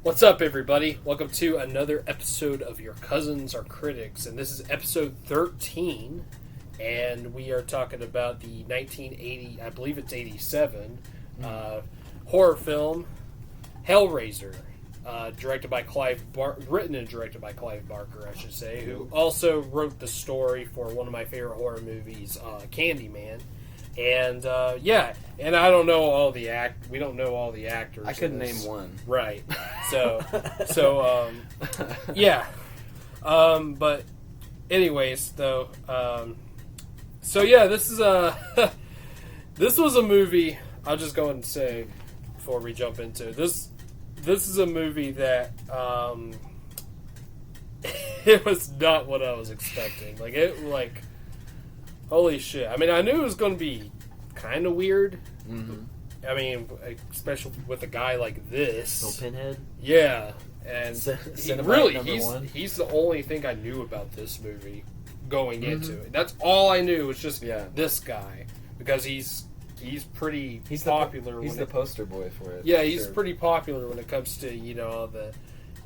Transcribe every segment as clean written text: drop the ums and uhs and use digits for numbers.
What's up, everybody? Welcome to another episode of Your Cousins Are Critics, and this is episode 13, and we are talking about the 1980, I believe it's 87, horror film, Hellraiser, written and directed by Clive Barker, I should say, who also wrote the story for one of my favorite horror movies, Candyman. And and I don't know all the we don't know all the actors. I couldn't name one. Right. But anyways, though, this is this was a movie. I'll just go ahead and say before we jump into this. This is a movie that it was not what I was expecting. Holy shit. I mean, I knew it was going to be kind of weird. Mm-hmm. I mean, especially with a guy like this. No Pinhead? Yeah. And he's the only thing I knew about this movie going into it. That's all I knew was just this guy. Because he's pretty popular. He's the poster boy for it. Yeah, he's pretty popular when it comes to,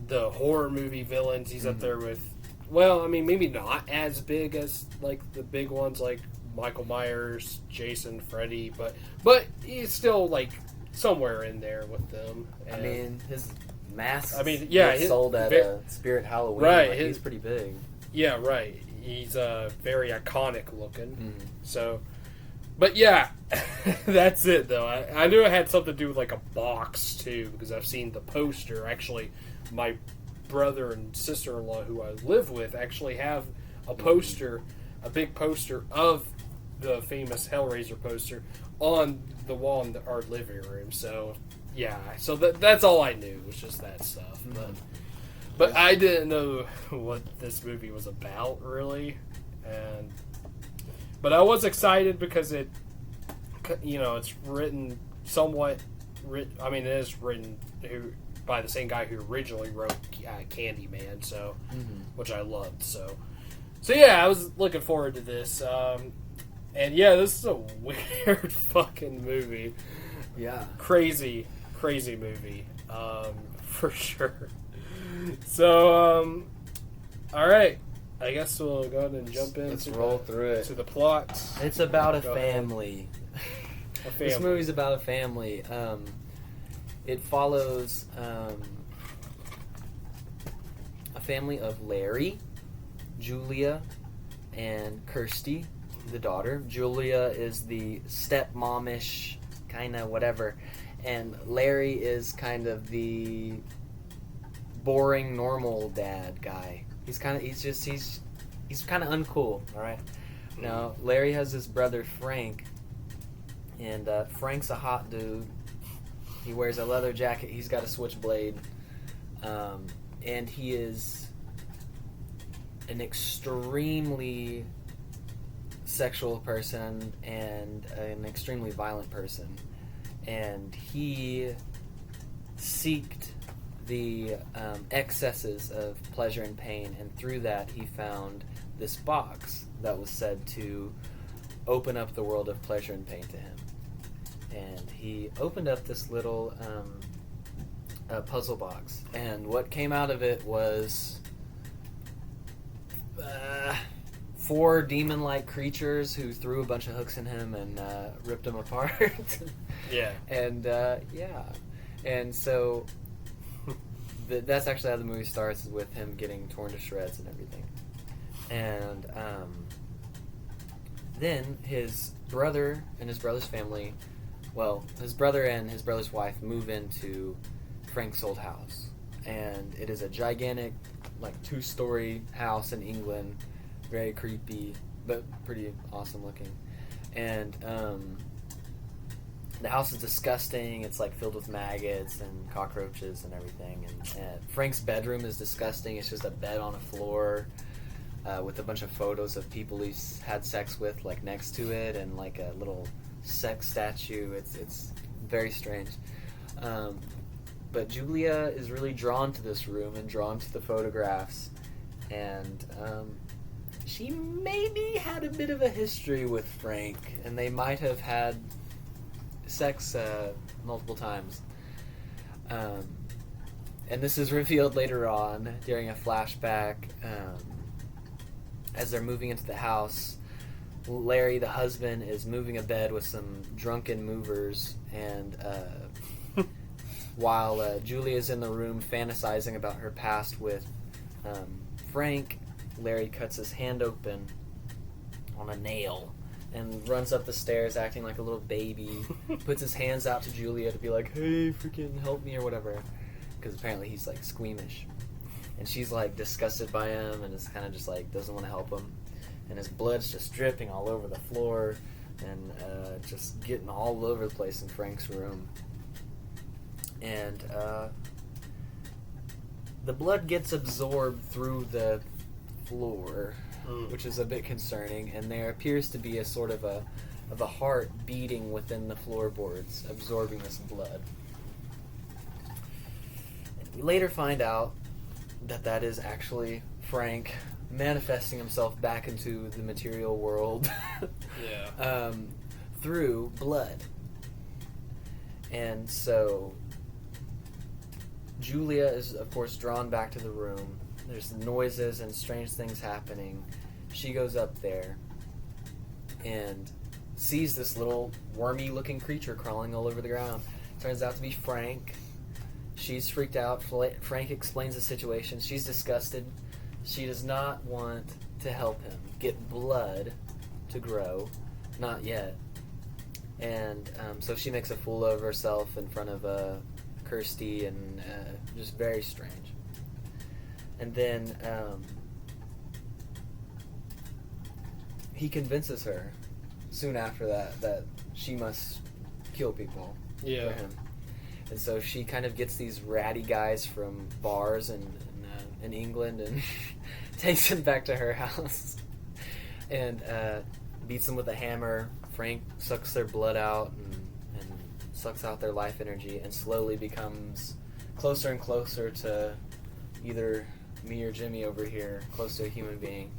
the horror movie villains. He's up there with... Well, I mean, maybe not as big as, the big ones like Michael Myers, Jason, Freddy, but he's still, somewhere in there with them. And, I mean, his mask sold at Spirit Halloween. Right. He's pretty big. Yeah, right. He's very iconic looking. Mm-hmm. So, but yeah, that's it, though. I knew it had something to do with, a box, too, because I've seen the poster. Actually, my brother and sister-in-law who I live with actually have a poster, a big poster of the famous Hellraiser poster on the wall in our living room. So that's all I knew was just that stuff. But I didn't know what this movie was about really, but I was excited because it's written somewhat. I mean, it is written by the same guy who originally wrote Candyman, which I loved. So I was looking forward to this. This is a weird fucking movie. Yeah, crazy movie, for sure. So, all right. I guess we'll go ahead and jump in. Let's roll through it to the plot. It's about a family. This movie's about a family. It follows a family of Larry, Julia, and Kirsty, the daughter. Julia is the stepmomish kind of whatever, and Larry is kind of the boring normal dad guy. He's kind of uncool. All right. Now Larry has his brother Frank, and Frank's a hot dude. He wears a leather jacket. He's got a switchblade. And he is an extremely sexual person and an extremely violent person. And he seeked the excesses of pleasure and pain. And through that, he found this box that was said to open up the world of pleasure and pain to him. And he opened up this little puzzle box, and what came out of it was 4 demon-like creatures who threw a bunch of hooks in him and ripped him apart. Yeah. And so that's actually how the movie starts, is with him getting torn to shreds and everything. And then his brother and his brother's family... Well, his brother and his brother's wife move into Frank's old house. And it is a gigantic, 2-story house in England. Very creepy, but pretty awesome looking. And the house is disgusting. It's, filled with maggots and cockroaches and everything. And Frank's bedroom is disgusting. It's just a bed on a floor with a bunch of photos of people he's had sex with, next to it, and, a little... sex statue. It's very strange. But Julia is really drawn to this room and drawn to the photographs, and she maybe had a bit of a history with Frank, and they might have had sex multiple times. And this is revealed later on during a flashback. As they're moving into the house, Larry, the husband, is moving a bed with some drunken movers, and while Julia's in the room fantasizing about her past with Frank, Larry cuts his hand open on a nail and runs up the stairs acting like a little baby, puts his hands out to Julia to be like, hey, freaking help me or whatever, because apparently he's like squeamish. And she's like disgusted by him and is kind of just like doesn't want to help him. And his blood's just dripping all over the floor and just getting all over the place in Frank's room. And the blood gets absorbed through the floor, which is a bit concerning. And there appears to be a sort of a heart beating within the floorboards, absorbing this blood. And we later find out that is actually Frank manifesting himself back into the material world through blood. And so Julia is, of course, drawn back to the room. There's noises and strange things happening. She goes up there and sees this little wormy-looking creature crawling all over the ground. Turns out to be Frank. She's freaked out. Frank explains the situation. She's disgusted. She does not want to help him get blood to grow. Not yet. And so she makes a fool of herself in front of Kirsty, and just very strange. And then he convinces her soon after that she must kill people for him. And so she kind of gets these ratty guys from bars in England and takes them back to her house and beats them with a hammer. Frank sucks their blood out and sucks out their life energy and slowly becomes closer and closer to either me or Jimmy over here, close to a human being.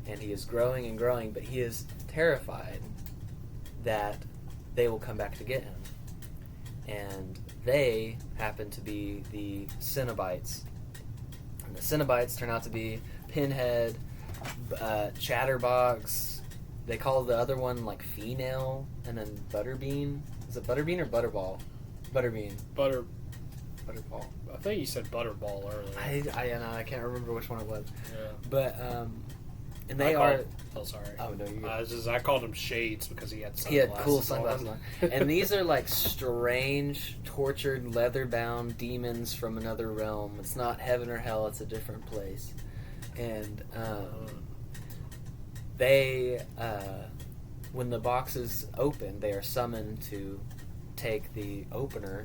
And he is growing and growing, but he is terrified that they will come back to get him. And they happen to be the Cenobites. And the Cenobites turn out to be Pinhead, Chatterbox. They call the other one like Female, and then Butterbean. Is it Butterbean or Butterball? Butterbean. Butterball. I think you said Butterball earlier. I can't remember which one it was. Yeah. But and they are. Oh, sorry. Oh no, you. I called him Shades because he had sunglasses. He had cool sunglasses on. And these are like strange, tortured, leather-bound demons from another realm. It's not heaven or hell. It's a different place. And they, when the boxes open, they are summoned to take the opener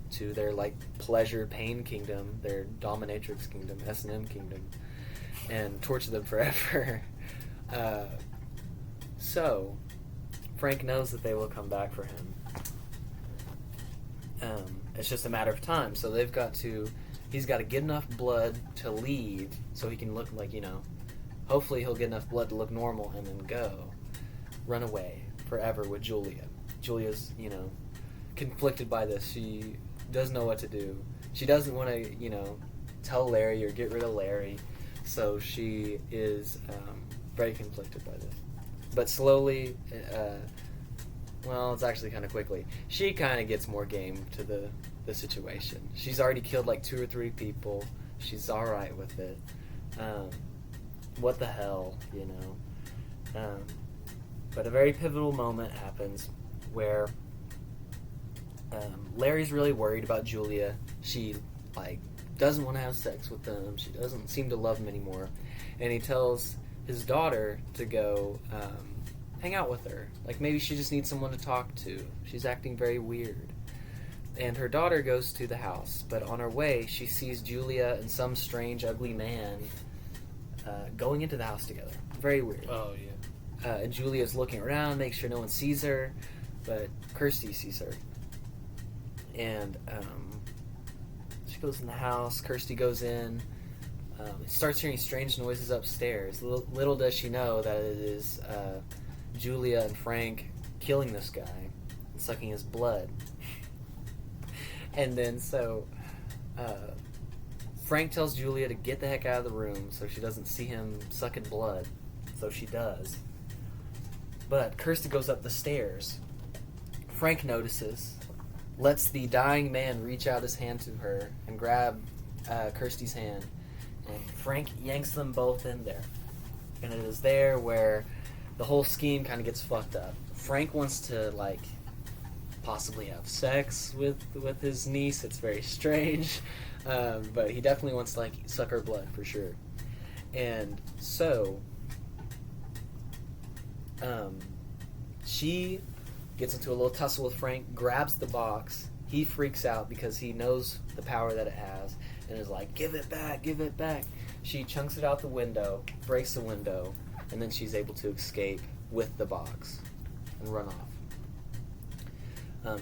to their like pleasure pain kingdom, their dominatrix kingdom, S&M kingdom, and torture them forever. So Frank knows that they will come back for him. It's just a matter of time. So he's got to get enough blood to leave so he can look like, hopefully he'll get enough blood to look normal and then run away forever with Julia. Julia's, conflicted by this. She doesn't know what to do. She doesn't want to, tell Larry or get rid of Larry. So she is very conflicted by this. But slowly, it's actually kind of quickly, she kind of gets more game to the situation. She's already killed like 2 or 3 people. She's alright with it. What the hell, But a very pivotal moment happens where Larry's really worried about Julia. She, doesn't want to have sex with them. She doesn't seem to love him anymore. And he tells his daughter to go hang out with her. Maybe she just needs someone to talk to. She's acting very weird. And her daughter goes to the house, but on her way, she sees Julia and some strange, ugly man going into the house together. Very weird. Oh, yeah. And Julia's looking around, makes sure no one sees her, but Kirsty sees her. And she goes in the house. Kirsty goes in. Starts hearing strange noises upstairs. Little does she know that it is Julia and Frank killing this guy and sucking his blood. And then so Frank tells Julia to get the heck out of the room so she doesn't see him sucking blood. So she does. But Kirsty goes up the stairs. Frank notices, lets the dying man reach out his hand to her and grab Kirsty's hand. And Frank yanks them both in there. And it is there where the whole scheme kind of gets fucked up. Frank wants to, like, possibly have sex with his niece. It's very strange. But he definitely wants to, like, suck her blood for sure. And so she gets into a little tussle with Frank, grabs the box. He freaks out because he knows the power that it has and is like, give it back, give it back. She chunks it out the window, breaks the window, and then she's able to escape with the box and run off.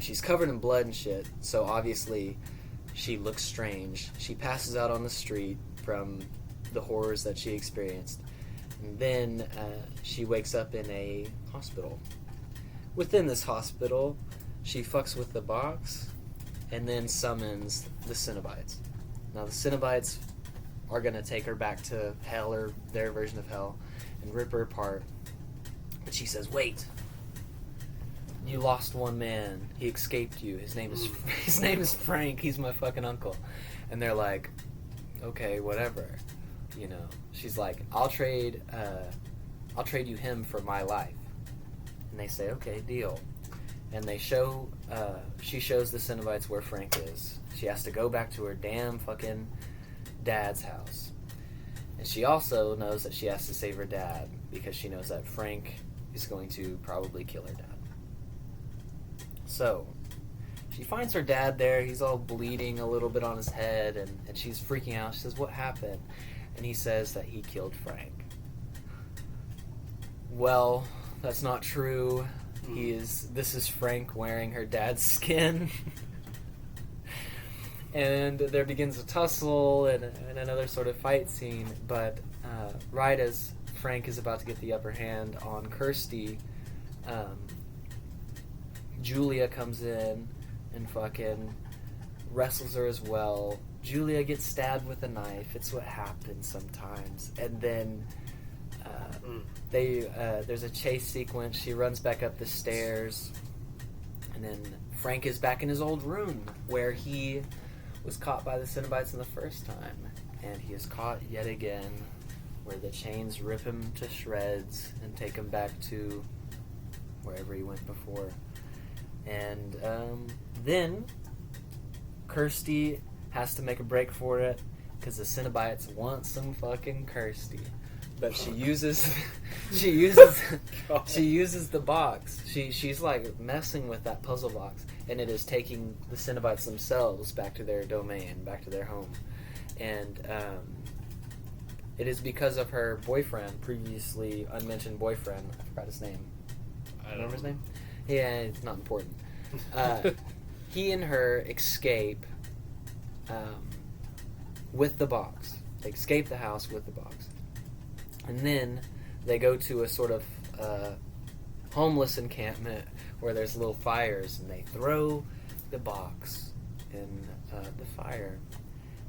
She's covered in blood and shit, so obviously she looks strange. She passes out on the street from the horrors that she experienced. And then she wakes up in a hospital. Within this hospital, she fucks with the box and then summons the Cenobites. Now the Cenobites are going to take her back to hell, or their version of hell, and rip her apart. But she says, wait, you lost one man. He escaped you. His name is Frank. He's my fucking uncle. And they're like, okay, whatever. You know, she's like, I'll trade you him for my life. And they say, okay, deal. And they show, she shows the Cenobites where Frank is. She has to go back to her damn fucking dad's house. And she also knows that she has to save her dad because she knows that Frank is going to probably kill her dad. So she finds her dad there. He's all bleeding a little bit on his head, and she's freaking out. She says, what happened? And he says that he killed Frank. Well, that's not true. This is Frank wearing her dad's skin. And there begins a tussle and another sort of fight scene. But right as Frank is about to get the upper hand on Kirsty, Julia comes in and fucking wrestles her as well. Julia gets stabbed with a knife. It's what happens sometimes. And then there's a chase sequence. She runs back up the stairs. And then Frank is back in his old room where he was caught by the Cenobites in the first time. And he is caught yet again where the chains rip him to shreds and take him back to wherever he went before. And then Kirsty has to make a break for it because the Cenobites want some fucking Kirsty. But she uses the box. She's like messing with that puzzle box, and it is taking the Cenobites themselves back to their domain, back to their home. And it is because of her boyfriend, previously unmentioned boyfriend. I forgot his name. I don't remember his name. Yeah, it's not important. He and her escape with the box. They escape the house with the box. And then they go to a sort of homeless encampment where there's little fires, and they throw the box in the fire.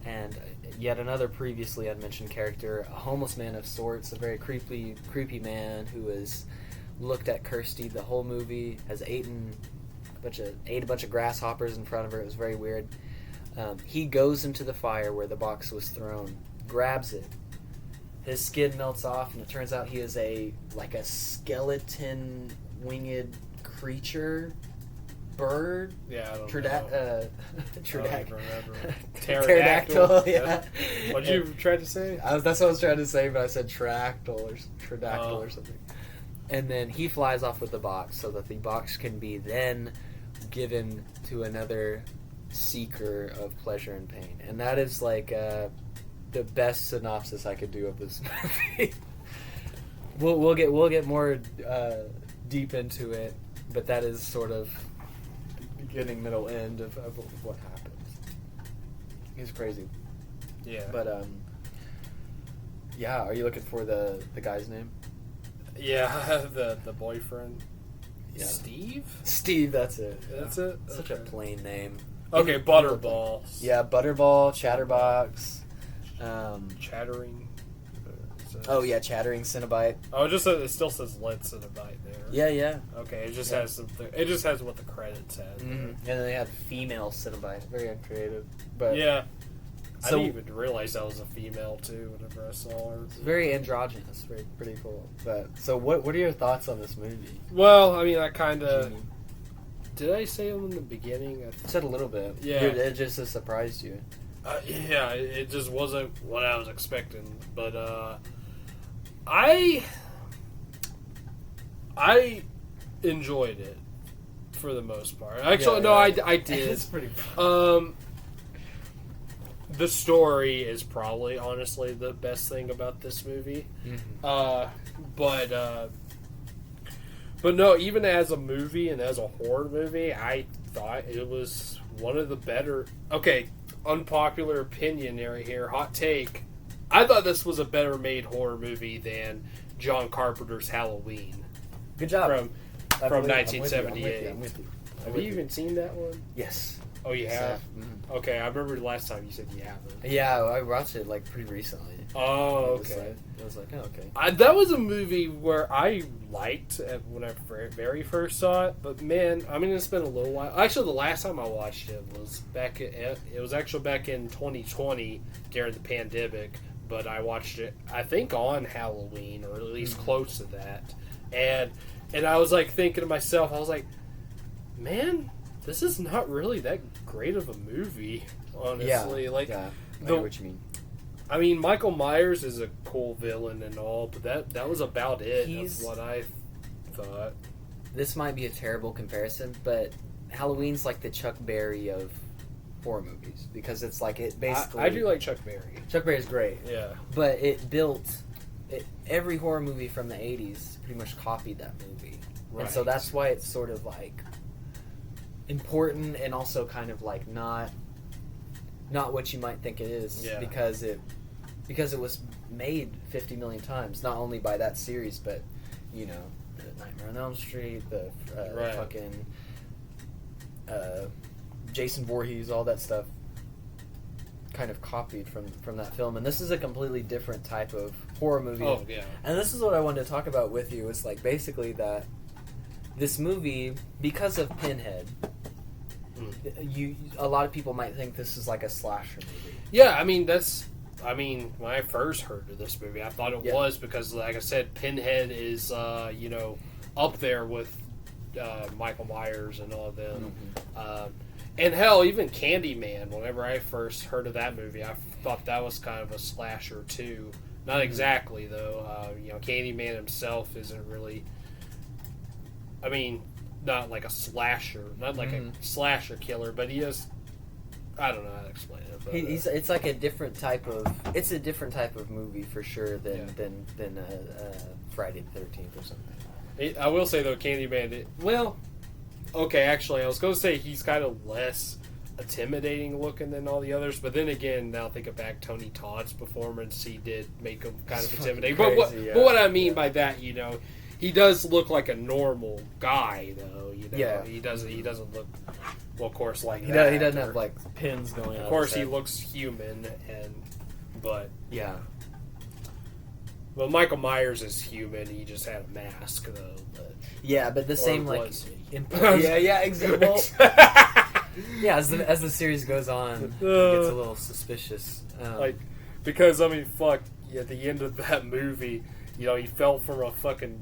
And yet another previously unmentioned character, a homeless man of sorts, a very creepy man who has looked at Kirsty the whole movie, has ate a bunch of grasshoppers in front of her. It was very weird. He goes into the fire where the box was thrown, grabs it. His skin melts off, and it turns out he is a skeleton winged creature, bird. Yeah, I don't know. Pterodactyl. Yeah. What'd you try to say? That's what I was trying to say, but I said pterodactyl or something. And then he flies off with the box so that the box can be then given to another seeker of pleasure and pain. And that is like the best synopsis I could do of this movie. We'll get more deep into it, but that is sort of beginning, middle, end of what happens. It's crazy. Yeah. But yeah, are you looking for the guy's name? Yeah, the boyfriend. Yeah. Steve, that's it. That's it? Such a plain name. Okay, Butterball. Yeah, Butterball, Chatterbox. Chattering. Oh yeah, Chattering Cenobite. Oh, it still says Lit Cenobite there. Yeah. Okay, it just has something. It just has what the credits have. And then they have female Cenobite. Very uncreative. But yeah. I So- didn't even realize that was a female too. Whenever I saw her, it's very androgynous. Very pretty cool. But so what are your thoughts on this movie? well, I mean, I kind of did. I say them in the beginning? I said a little bit. Yeah. It just has surprised you. Yeah, it just wasn't what I was expecting. But I enjoyed it for the most part. Actually, no, I did. It's pretty fun. The story is probably, honestly, the best thing about this movie. But no, even as a movie and as a horror movie, I thought it was one of the better. Okay, unpopular opinion right here, hot take. I thought this was a better made horror movie than John Carpenter's Halloween Good job. from 1978. I'm with you. Have you even seen that one? Yes. Oh, you have? Mhm. Okay, I remember last time you said you haven't. Yeah, I watched it like pretty recently. Oh, It was okay. oh, okay. That was a movie where I liked when I very first saw it, but man, I mean, it's been a little while. Actually, the last time I watched it was back in 2020 during the pandemic, but I watched it, I think, on Halloween, or at least close to that. And I was like thinking to myself, I was like, man, this is not really that great of a movie, honestly. Yeah, like, I know what you mean. I mean, Michael Myers is a cool villain and all, but that was about it He's- of what I thought. This might be a terrible comparison, but Halloween's like the Chuck Berry of horror movies because it's like it basically. I do like Chuck Berry. Chuck Berry's great, Yeah. but it built every horror movie from the '80s pretty much copied that movie, and so Right. that's why it's sort of like important and also kind of like not what you might think it is because it was made 50 million times, not only by that series, but the Nightmare on Elm Street, the fucking Jason Voorhees, all that stuff kind of copied from that film. And this is a completely different type of horror movie. Oh, yeah. And this is what I wanted to talk about with you, is like basically that this movie, because of Pinhead, a lot of people might think this is like a slasher movie. Yeah, I mean, when I first heard of this movie, I thought it was because, like I said, Pinhead is, up there with Michael Myers and all of them. And hell, even Candyman, whenever I first heard of that movie, I thought that was kind of a slasher too. Not exactly, though. Candyman himself isn't really... I mean, not like a slasher. Not like a slasher killer, but he is... I don't know how to explain it. But, it's like a different type of... It's a different type of movie, for sure, than Friday the 13th or something. I will say, though, Candyman... Okay, actually, I was going to say he's kind of less intimidating looking than all the others, but then again, now thinking back, Tony Todd's performance, he did make him kind of intimidating. Crazy, but what I mean by that, he does look like a normal guy, though. Yeah. He doesn't look, well, of course, like He that. doesn't have like pins going on. Of course, he looks human, but yeah. Well, Michael Myers is human. He just had a mask, though. But the same like. was. Exactly. Yeah, as the series goes on, it gets a little suspicious. Because I mean, fuck. At the end of that movie, he fell from a fucking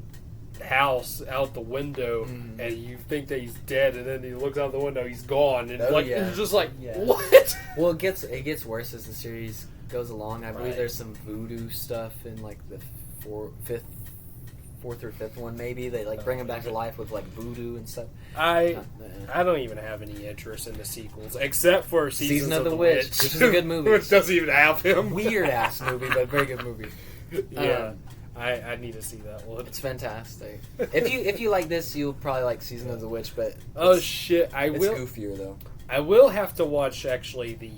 house out the window, and you think that he's dead, and then he looks out the window, he's gone, and it's just like, what? Well, it gets worse as the series goes along. I believe there's some voodoo stuff in like the fourth or fifth one, maybe they like bring him back to life with like voodoo and stuff. I don't even have any interest in the sequels except for Season of the Witch, which is a good movie. Which doesn't even have him. Weird ass movie, but very good movie. Yeah, I need to see that one. It's fantastic. If you like this, you'll probably like Season of the Witch. But shit, it's goofier though. I will have to watch actually the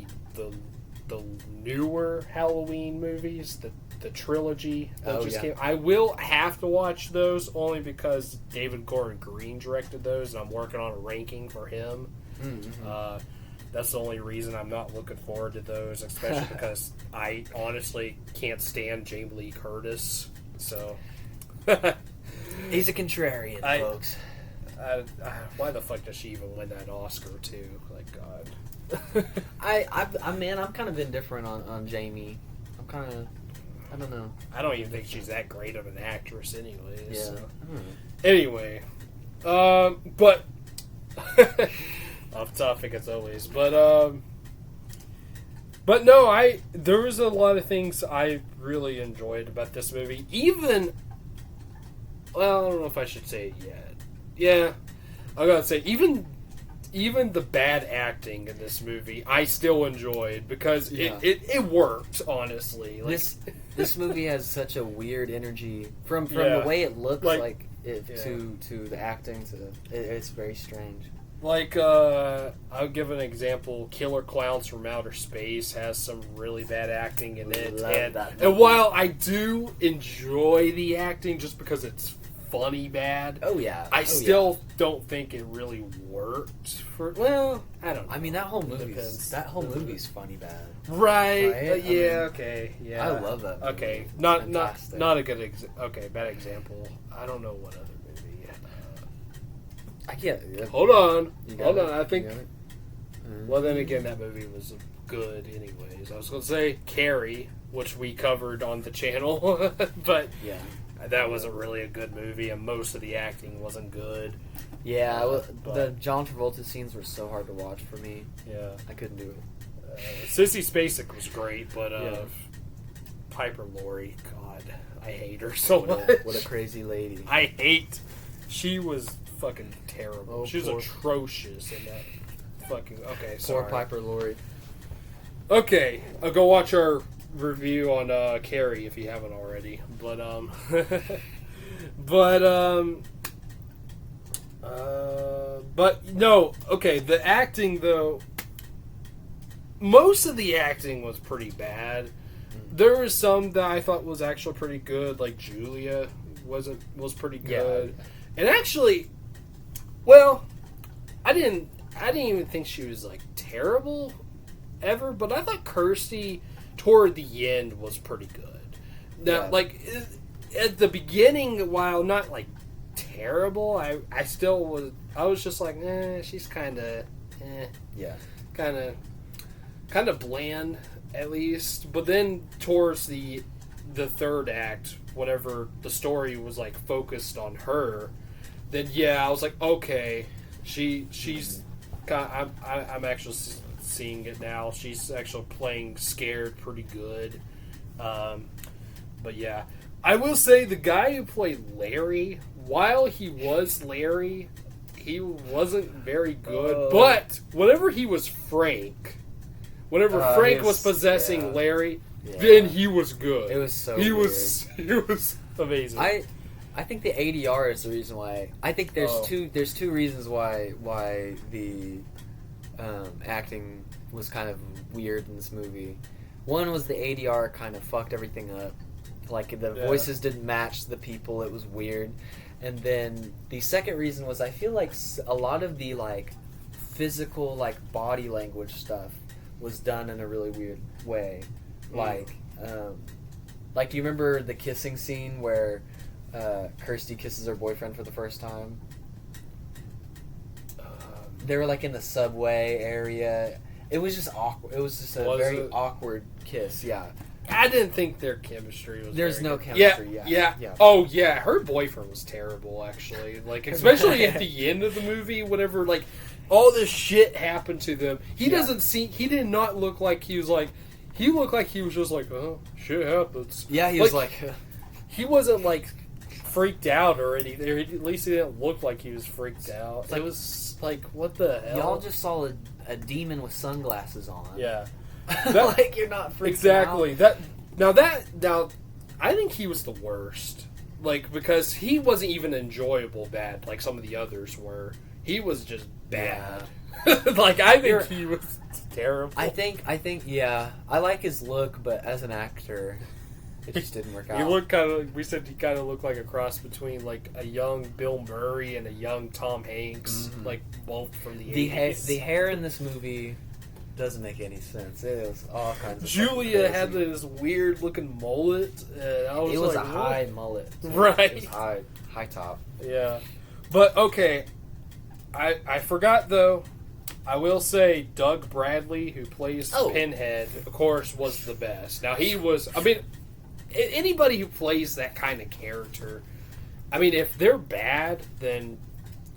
newer Halloween movies, the trilogy that just came. I will have to watch those only because David Gordon Green directed those, and I'm working on a ranking for him. That's the only reason I'm not looking forward to those, especially because I honestly can't stand Jamie Lee Curtis. So he's a contrarian, folks. Why the fuck does she even win that Oscar too? Like, God. I'm kind of indifferent on Jamie. I don't know. I don't even think she's that great of an actress, anyways. Yeah. So. Anyway, but off topic as always. But no, there was a lot of things I really enjoyed about this movie. Even, well, I don't know if I should say it yet. Yeah, I gotta say, even the bad acting in this movie, I still enjoyed because it worked. Honestly, like, this movie has such a weird energy from the way it looks to the acting. It's very strange. Like, I'll give an example. Killer Clowns from Outer Space has some really bad acting in it, and while I do enjoy the acting just because it's funny bad. I still don't think it really worked for. Well, I don't know. I mean, that whole movie's funny bad. Right? Right? Okay. Yeah. I love that movie. Okay. Not a good. Bad example. I don't know what other movie. I can't. Hold on. I think. Well, then again, that movie was good, anyways. I was going to say Carrie, which we covered on the channel, but yeah. That wasn't really a good movie, and most of the acting wasn't good. Yeah, the John Travolta scenes were so hard to watch for me. Yeah. I couldn't do it. Sissy Spacek was great, but Piper Laurie, God, I hate her so much. What a crazy lady. She was fucking terrible. She was atrocious in that fucking... Okay, sorry. Poor Piper Laurie. Okay, I'll go watch our review on Carrie if you haven't already, but no, okay, the acting though, most of the acting was pretty bad. There was some that I thought was actually pretty good, like Julia was pretty good. And actually, well, I didn't even think she was like terrible ever, but I thought Kirsty toward the end was pretty good. Now, like at the beginning, while not like terrible, I still was. I was just like, she's kind of, kind of bland at least. But then towards the third act, whenever the story was like focused on her, then I was like, okay, she's. I'm actually seeing it now. She's actually playing scared pretty good. But yeah, I will say the guy who played Larry, while he was Larry, he wasn't very good. But whenever he was Frank, Frank was possessing Larry, then he was good. It was so he weird. He was amazing. I think the ADR is the reason why. I think there's two reasons why the acting was kind of weird in this movie. One was the ADR kind of fucked everything up. Like, the voices didn't match the people. It was weird. And then the second reason was I feel like a lot of the, like, physical, like, body language stuff was done in a really weird way. Like, do you remember the kissing scene where Kirsty kisses her boyfriend for the first time? They were, like, in the subway area. It was just awkward. It was just a awkward kiss, yeah. I didn't think their chemistry was There's very no good. chemistry, yeah. Oh, yeah. Her boyfriend was terrible, actually. Like, especially at the end of the movie, whenever, like, all this shit happened to them. He did not look like he was, like, he looked like he was just like, oh, shit happens. Yeah, he was like... he wasn't, like, freaked out or anything. Or at least he didn't look like he was freaked out. It was, like, what the hell? Y'all just saw a demon with sunglasses on. Yeah. Like, you're not freaked out. Exactly. Now, I think he was the worst. Like, because he wasn't even enjoyable bad like some of the others were. He was just bad. Yeah. Like, I think he was terrible. I think, I like his look, but as an actor, it just didn't work out. He looked kind of, we said he kind of looked like a cross between, like, a young Bill Murray and a young Tom Hanks. Mm-hmm. Like, both from the 80s. The hair in this movie doesn't make any sense. It was all kinds of. Julia had this weird looking mullet. And I was it was like, a high mullet, too. Right? It was high top. Yeah, but okay. I forgot though. I will say Doug Bradley, who plays Pinhead, of course, was the best. Now he was. I mean, anybody who plays that kind of character. I mean, if they're bad, then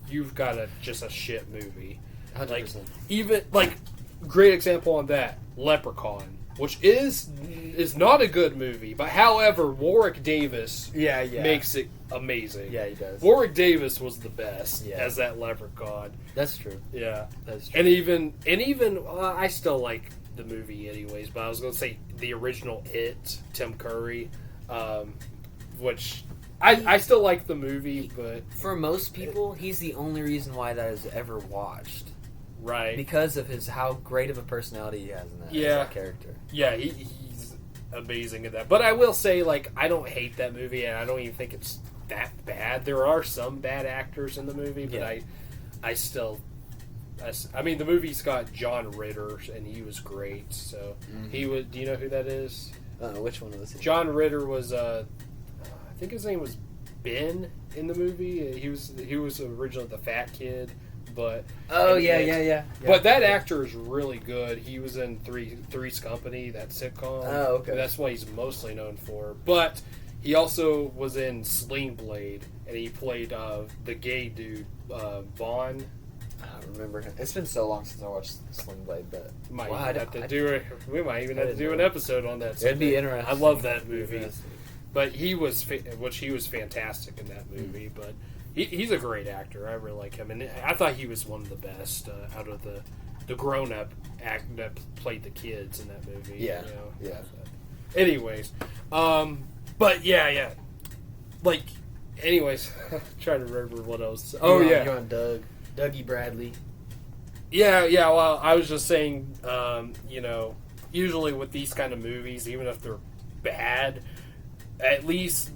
you've got just a shit movie. 100%. Like even like great example on that Leprechaun, which is not a good movie, but however Warwick Davis makes it amazing. Yeah, he does. Warwick Davis was the best as that Leprechaun. That's true. Yeah, that's true. And even I still like the movie anyways, but I was going to say the original It, Tim Curry, which I still like the movie, but for most people, he's the only reason why that is ever watched. Right. Because of how great of a personality he has in that, as that character. Yeah, he's amazing at that. But I will say, like, I don't hate that movie, and I don't even think it's that bad. There are some bad actors in the movie, but I still... I mean, the movie's got John Ritter, and he was great. So he was... Do you know who that is? Which one was he? John Ritter was... I think his name was Ben in the movie. He was originally the fat kid. But yeah. But that actor is really good. He was in Three's Company, that sitcom. Oh, okay. That's what he's mostly known for. But he also was in Sling Blade, and he played the gay dude Vaughn. I don't remember him. It's been so long since I watched Sling Blade, but we might even have to do an episode on that. It'd be interesting. I love that movie. But he was fantastic in that movie. But he's a great actor. I really like him, and I thought he was one of the best out of the grown up act that played the kids in that movie. Yeah, you know? Anyways, but yeah. Like, anyways, I'm trying to remember what else. You're on Dougie Bradley. Yeah. Well, I was just saying, usually with these kind of movies, even if they're bad, at least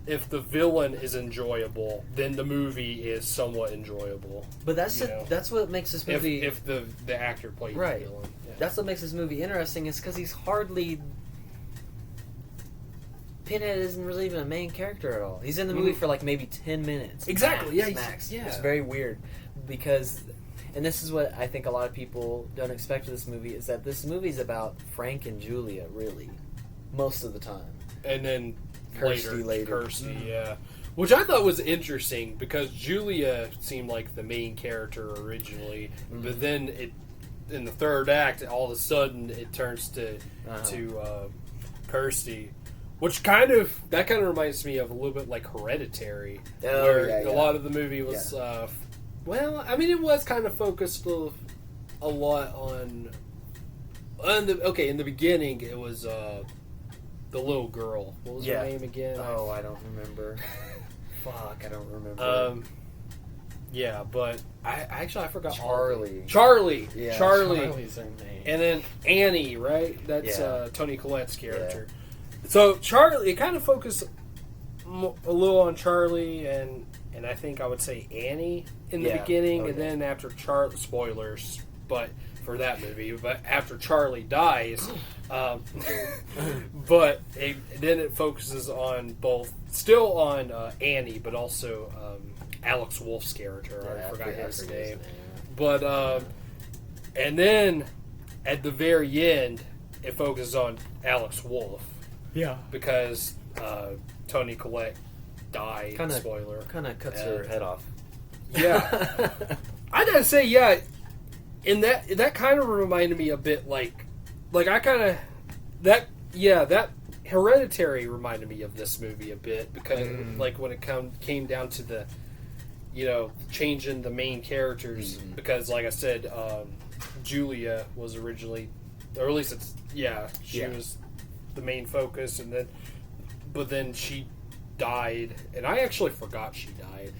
if the villain is enjoyable, then the movie is somewhat enjoyable. But that's what makes this movie... If the actor plays the villain. Yeah. That's what makes this movie interesting, is because he's hardly... Pinhead isn't really even a main character at all. He's in the movie for like maybe 10 minutes. Exactly, max. It's very weird, because... And this is what I think a lot of people don't expect of this movie, is that this movie's about Frank and Julia, really. Most of the time. And then... Kirsty, yeah. Which I thought was interesting, because Julia seemed like the main character originally, but then in the third act, all of a sudden it turns to Kirsty, which kind of reminds me of a little bit like Hereditary, where a lot of the movie was, well, I mean, it was kind of focused a lot on in the beginning it was. The little girl. What was her name again? Oh, I don't remember. Fuck, I don't remember. Yeah, but I forgot. Charlie. Yeah, Charlie. Charlie's her name. And then Annie, right? That's Toni Collette's character. Yeah. So Charlie, it kind of focused a little on Charlie and I think I would say Annie in the beginning, and then after Charlie, spoilers, but for that movie, but after Charlie dies, but then it focuses on both, still on Annie, but also Alex Wolff's character. I forgot his name. But and then at the very end, it focuses on Alex Wolff. Yeah, because Toni Collette died. Spoiler. Kind of cuts her head off. Yeah, I gotta say, and that kind of reminded me a bit like I kind of that Hereditary reminded me of this movie a bit, because like when it came down to the changing the main characters, because like I said, Julia was originally, or at least she was the main focus, but then she died, and I actually forgot she died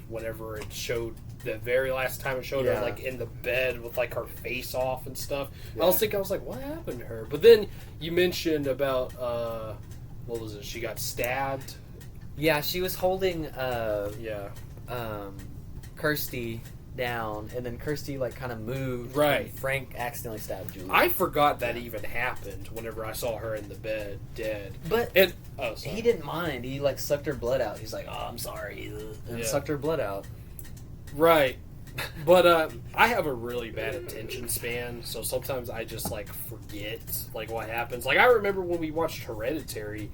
whenever it showed. The very last time it showed her like in the bed with like her face off and stuff. I was like, what happened to her? But then you mentioned about what was it? She got stabbed. Yeah, she was holding Kirsty down, and then Kirsty like kind of moved. Right. And Frank accidentally stabbed Julie. I forgot that even happened whenever I saw her in the bed dead. But sorry. he didn't mind. He like sucked her blood out. He's like, "Oh, I'm sorry," and sucked her blood out. Right. But I have a really bad attention span, so sometimes I just like forget like what happens. Like I remember when we watched Hereditary,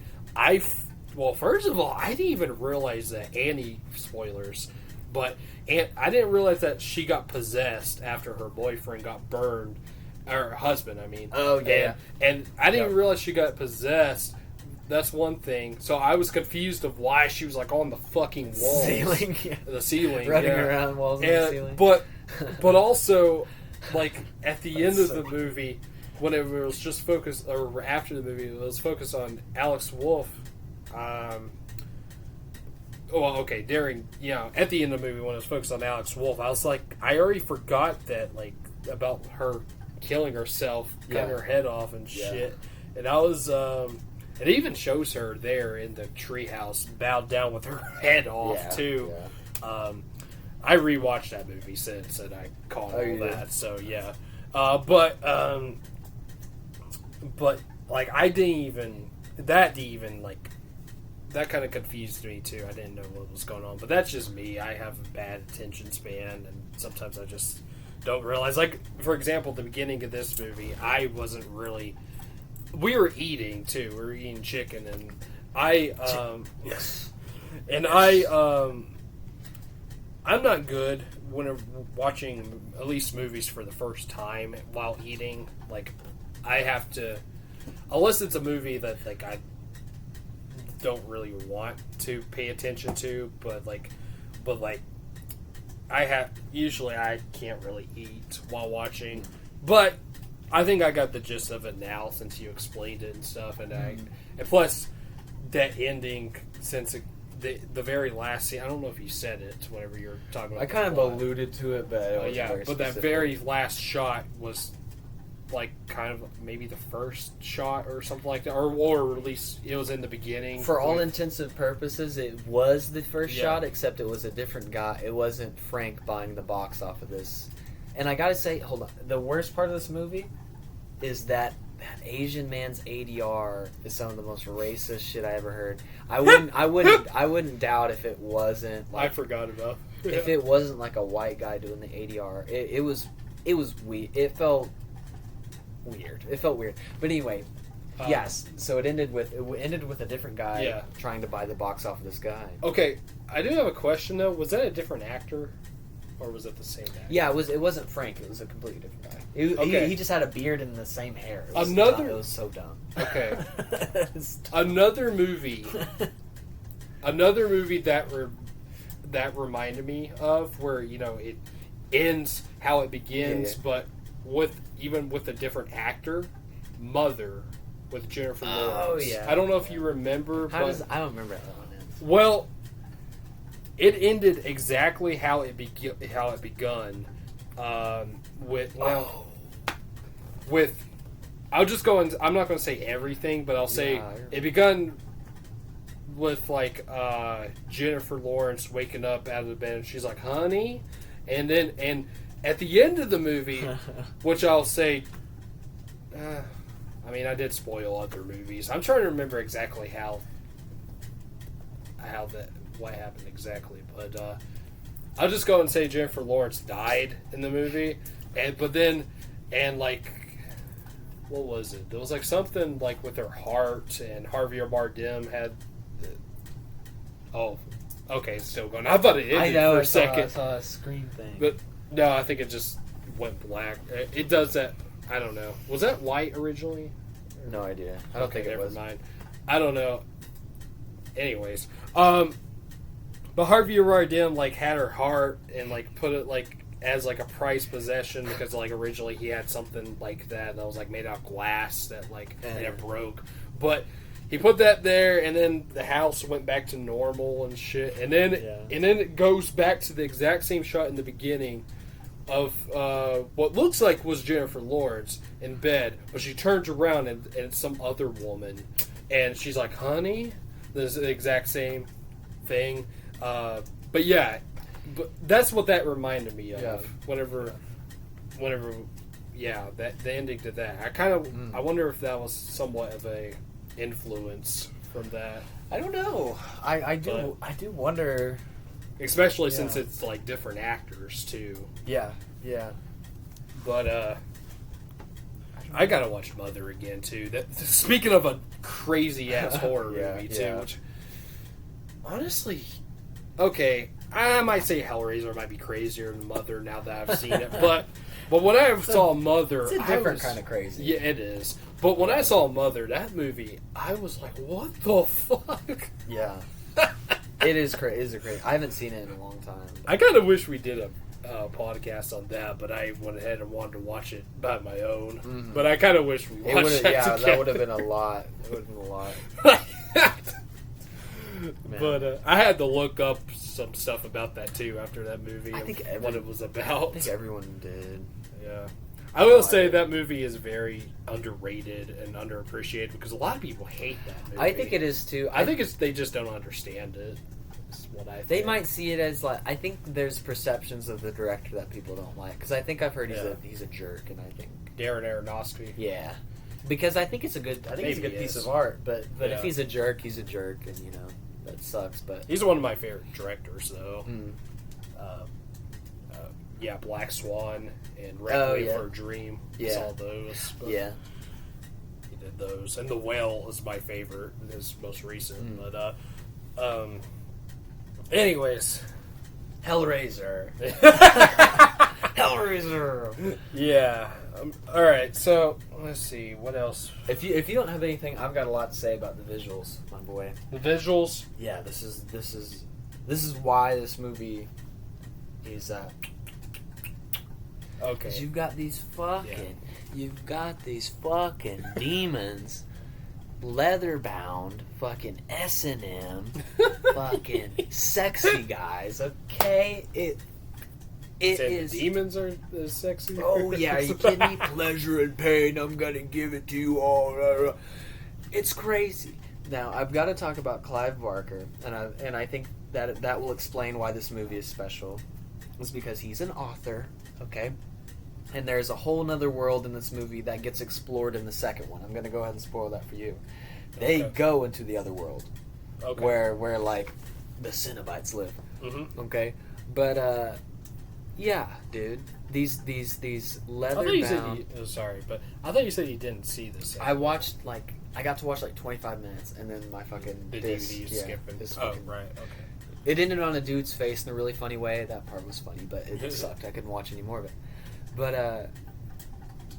well, first of all, I didn't even realize that Annie, spoilers, but I didn't realize that she got possessed after her boyfriend got burned, or her husband, I mean. Oh yeah. And I didn't even realize she got possessed. That's one thing. So I was confused of why she was like on the fucking walls, the ceiling, running around walls on the ceiling. But also, like at the end of the movie, when it was just focused, or after the movie, it was focused on Alex Wolff. During at the end of the movie when it was focused on Alex Wolff, I was like, I already forgot that like about her killing herself, cutting her head off and shit, and I was it even shows her there in the treehouse, bowed down with her head off, too. Yeah. I rewatched that movie since, and I caught all that. So, yeah. But, like, I didn't even... That kind of confused me, too. I didn't know what was going on. But that's just me. I have a bad attention span, and sometimes I just don't realize. Like, for example, the beginning of this movie, I wasn't really... We were eating too. We were eating chicken, and I'm not good when watching at least movies for the first time while eating. like I have to, unless it's a movie that like I don't really want to pay attention to, but usually I can't really eat while watching. But I think I got the gist of it now since you explained it and stuff, and and plus that ending, since the very last scene. I don't know if you said it whenever you were talking about. I kind of alluded to it, but that very last shot was like kind of maybe the first shot or something like that, or at least it was in the beginning. For all intents and purposes, it was the first shot, except it was a different guy. It wasn't Frank buying the box off of this. And I gotta say, hold on, the worst part of this movie is that Asian man's ADR is some of the most racist shit I ever heard. I wouldn't doubt if it wasn't. Like, I forgot about. If it wasn't like a white guy doing the ADR, it was weird. It felt weird. But anyway, yes. So it ended with a different guy trying to buy the box off of this guy. Okay, I do have a question though. Was that a different actor, or was it the same actor? Yeah, it wasn't Frank. It was a completely different guy. He just had a beard and the same hair. It was so dumb. Okay. Another movie that reminded me of where it ends how it begins, but with a different actor. Mother with Jennifer Lawrence. Oh yeah. I don't know if you remember. I don't remember how that one ends. Well, it ended exactly how it begun. I'll just go and I'm not going to say everything, but I'll say it begun with like Jennifer Lawrence waking up out of the bed and she's like, "Honey," and at the end of the movie, which I'll say, I mean, I did spoil other movies. I'm trying to remember exactly what happened exactly, but I'll just go and say Jennifer Lawrence died in the movie, and like, what was it? There was like something like with her heart, and Javier Bardem had. It's still going. I thought it ended for a second. I saw a screen thing, but no, I think it just went black. It does that. I don't know. Was that white originally? No idea. I don't think it was. Never mind. I don't know. Anyways, but Javier Bardem like had her heart and like put it like as like a prized possession because like originally he had something like that was like made out of glass that like and it broke, but he put that there and then the house went back to normal and shit, and then it goes back to the exact same shot in the beginning of what looks like was Jennifer Lawrence in bed, but she turns around and it's some other woman, and she's like, "Honey," this is the exact same thing. But yeah, but that's what that reminded me of. Yeah. Whenever, yeah, that the ending to that. I kind of, I wonder if that was somewhat of a influence from that. I don't know. I do wonder. Especially since it's like different actors too. Yeah. But I gotta watch Mother again too. That speaking of a crazy ass horror movie too, which honestly, okay, I might say Hellraiser might be crazier than Mother now that I've seen it, but when I saw Mother, it's a different kind of crazy. Yeah, it is. But when I saw Mother, that movie, I was like, what the fuck? Yeah. It is crazy. I haven't seen it in a long time. I kind of wish we did a podcast on that, but I went ahead and wanted to watch it by my own. Mm-hmm. But I kind of wish we watched that together. That would have been a lot. It would have been a lot. But I had to look up some stuff about that too after that movie. I think what it was about. I think everyone did. Yeah. I will say that movie is very underrated and underappreciated because a lot of people hate that movie. I think it is too. I think they just don't understand it. Is what I think. They might see it as like, I think there's perceptions of the director that people don't like because I think I've heard he's a jerk, and I think Darren Aronofsky. Yeah, because I think it's a good piece of art, but if he's a jerk, he's a jerk, and you know that sucks. But he's one of my favorite directors, though. Yeah, Black Swan and Requiem for a Dream. Yeah. Saw those. Yeah. He did those. And The Whale is my favorite. His most recent. But, anyways. Hellraiser. Hellraiser. Yeah. Alright, so, let's see. What else? If you don't have anything, I've got a lot to say about the visuals, my boy. The visuals? Yeah, this is why this movie is, okay. Because you've got these fucking demons, leather bound, fucking S&M, fucking sexy guys. Okay, it is. The demons are sexy. Oh yeah, are you kidding me? Pleasure and pain. I'm gonna give it to you all. It's crazy. Now I've got to talk about Clive Barker, and I think that will explain why this movie is special. It's because he's an author. Okay. And there's a whole nother world in this movie that gets explored in the second one. I'm going to go ahead and spoil that for you. They go into the other world. Okay. Where like, the Cenobites live. Mm-hmm. Okay? But, yeah, dude. These leather bound... sorry, but I thought you said you didn't see this. I got to watch, 25 minutes, and then my fucking... The DVD skipping. Oh, right, okay. It ended on a dude's face in a really funny way. That part was funny, but it sucked. I couldn't watch any more of it. But,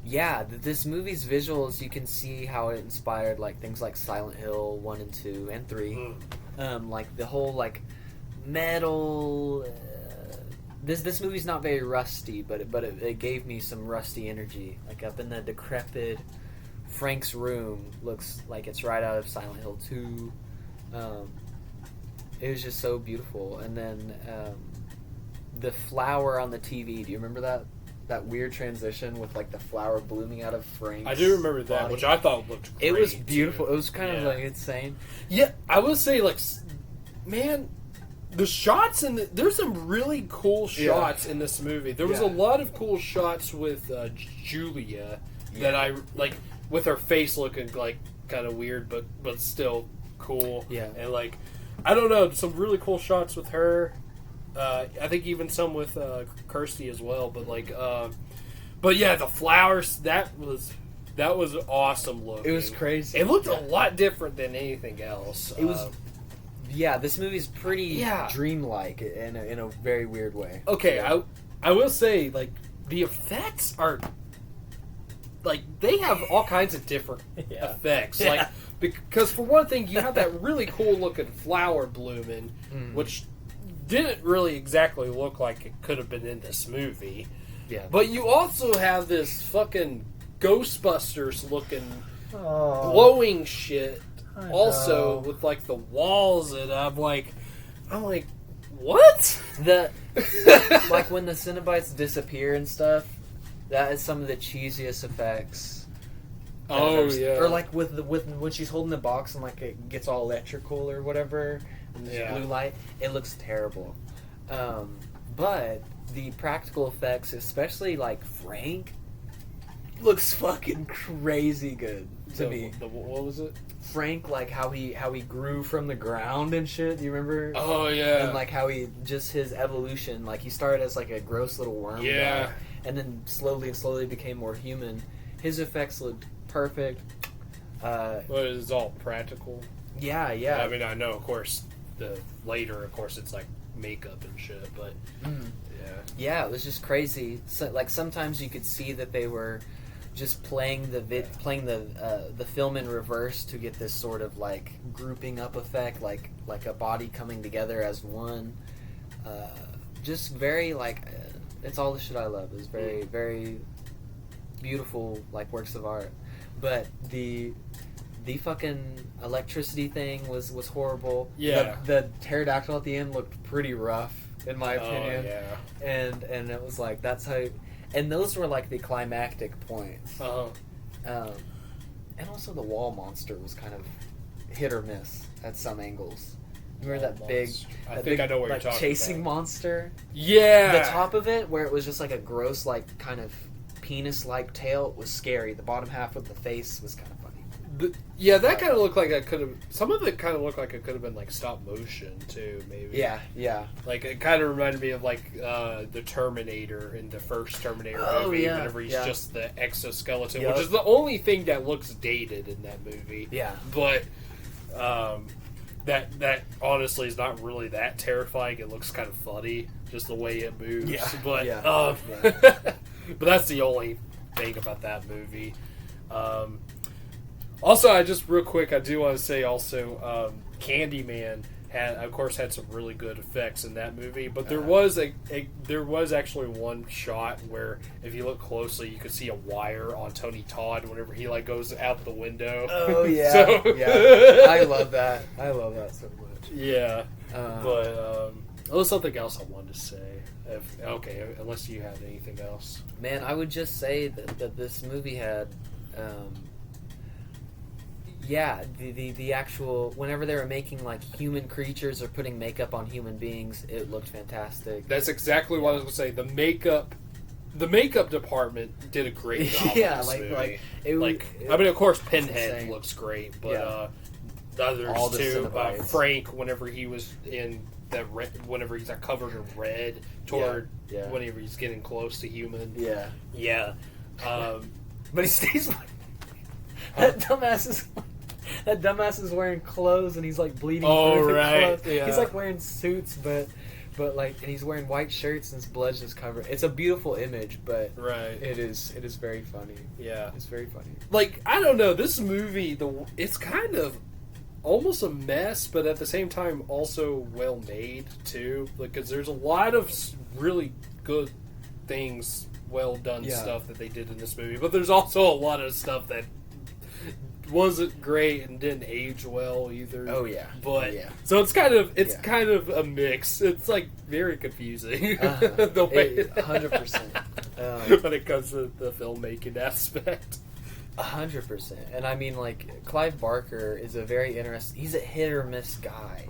yeah, this movie's visuals, you can see how it inspired, things like Silent Hill 1 and 2 and 3. The whole, metal... This movie's not very rusty, but it gave me some rusty energy. Up in the decrepit Frank's room, looks like it's right out of Silent Hill 2. It was just so beautiful. And then the flower on the TV, do you remember that weird transition with the flower blooming out of Frank's I do remember that, body? Which I thought looked great. It was beautiful. Too. It was kind of insane. Yeah, I will say man, the shots there's some really cool shots in this movie. There was a lot of cool shots with Julia that I with her face looking kind of weird but still cool. Yeah. And I don't know, some really cool shots with her. I think even some with Kirsty as well, but yeah, the flowers, that was awesome looking. It was crazy. It looked a lot different than anything else. It was this movie's pretty dreamlike in a very weird way. Okay, I will say the effects are they have all kinds of different effects. Because for one thing, you have that really cool looking flower blooming, which didn't really exactly look like it could have been in this movie. Yeah. But you also have this fucking Ghostbusters looking glowing shit also with the walls, and I'm like what? The when the Cenobites disappear and stuff, that is some of the cheesiest effects. Oh yeah. Or with when she's holding the box and it gets all electrical or whatever, and this blue light, it looks terrible. But the practical effects, especially like Frank, looks fucking crazy good to me. What was it? Frank, like how he grew from the ground and shit. Do you remember? Oh yeah. And like how he just his evolution. Like he started as like a gross little worm. Yeah. Guy, and then slowly became more human. His effects looked perfect. Well, it's all practical. Yeah. I mean, I know, of course, of course, it's like makeup and shit, but yeah, it was just crazy. So, like sometimes you could see that they were just playing the film in reverse to get this sort of like grouping up effect, like a body coming together as one. Just very like it's all the shit I love. It's very very beautiful like works of art, but the fucking electricity thing was horrible. Yeah, the pterodactyl at the end looked pretty rough in my opinion. Yeah, and it was like that's how. And those were like the climactic points. And also the wall monster was kind of hit or miss at some angles. Remember that big, I think I know what like, you're talking chasing about. monster? Yeah. The top of it, where it was just like a gross, like kind of penis-like tail, was scary. The bottom half with the face was kind of funny. That kind of looked like it could have. Some of it kind of looked like it could have been like stop motion too, maybe. Yeah. Like it kind of reminded me of like the Terminator in the first Terminator movie, yeah, whenever he's yeah. just the exoskeleton, Yep. which is the only thing that looks dated in that movie. Yeah. But that honestly is not really that terrifying. It looks kind of funny, just the way it moves. Yeah. But Yeah. but that's the only thing about that movie. Also, I just real quick, I do want to say also, Candyman had some really good effects in that movie. But there was there was actually one shot where, if you look closely, you could see a wire on Tony Todd whenever he like goes out the window. Oh yeah, So, I love that. I love that so much. Yeah, but there was something else I wanted to say. Unless you have anything else. Man, I would just say that this movie had. The actual whenever they were making like human creatures or putting makeup on human beings, it looked fantastic. That's exactly what I was going to say. The makeup department did a great job. Yeah, on this like movie. I mean, of course, Pinhead looks great, but the others too. Frank, whenever he was in whenever he's like covered in red, whenever he's getting close to human. Yeah. But he stays. That dumbass is wearing clothes and he's like bleeding through the clothes. Yeah. He's like wearing suits, but like, and he's wearing white shirts and his blood's just covered. It's a beautiful image, but it is very funny. Yeah, it's very funny. Like, I don't know, this movie, it's kind of almost a mess, but at the same time also well made too. Because there's a lot of really good things, well done stuff that they did in this movie, but there's also a lot of stuff that wasn't great and didn't age well either. Oh yeah, but so it's kind of a mix. It's like very confusing the way 100% when it comes to the filmmaking aspect. 100%, and I mean like Clive Barker is a very interesting. He's a hit or miss guy.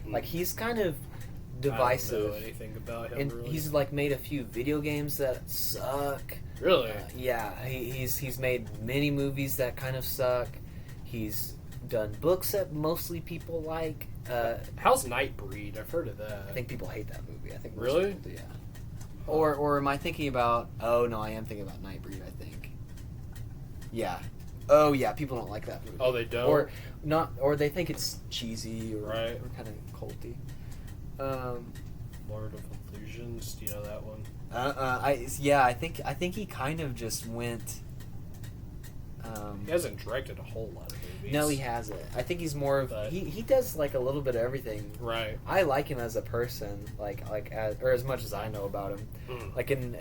Like he's kind of divisive. I don't know anything about him. And really. He's like made a few video games that suck. Really? He's made many movies that kind of suck. He's done books that mostly people like. How's Nightbreed? I've heard of that. I think people hate that movie. I think really? People, Or am I thinking about? Oh no, I am thinking about Nightbreed. I think. Yeah. Oh yeah, people don't like that movie. Oh, they don't. Or not, or they think it's cheesy or kind of culty. Lord of Illusions. Do you know that one? I think he kind of just went. He hasn't directed a whole lot of movies. No, he hasn't. I think he's more of he does like a little bit of everything. Right. I like him as a person, or as much as I know about him. Like in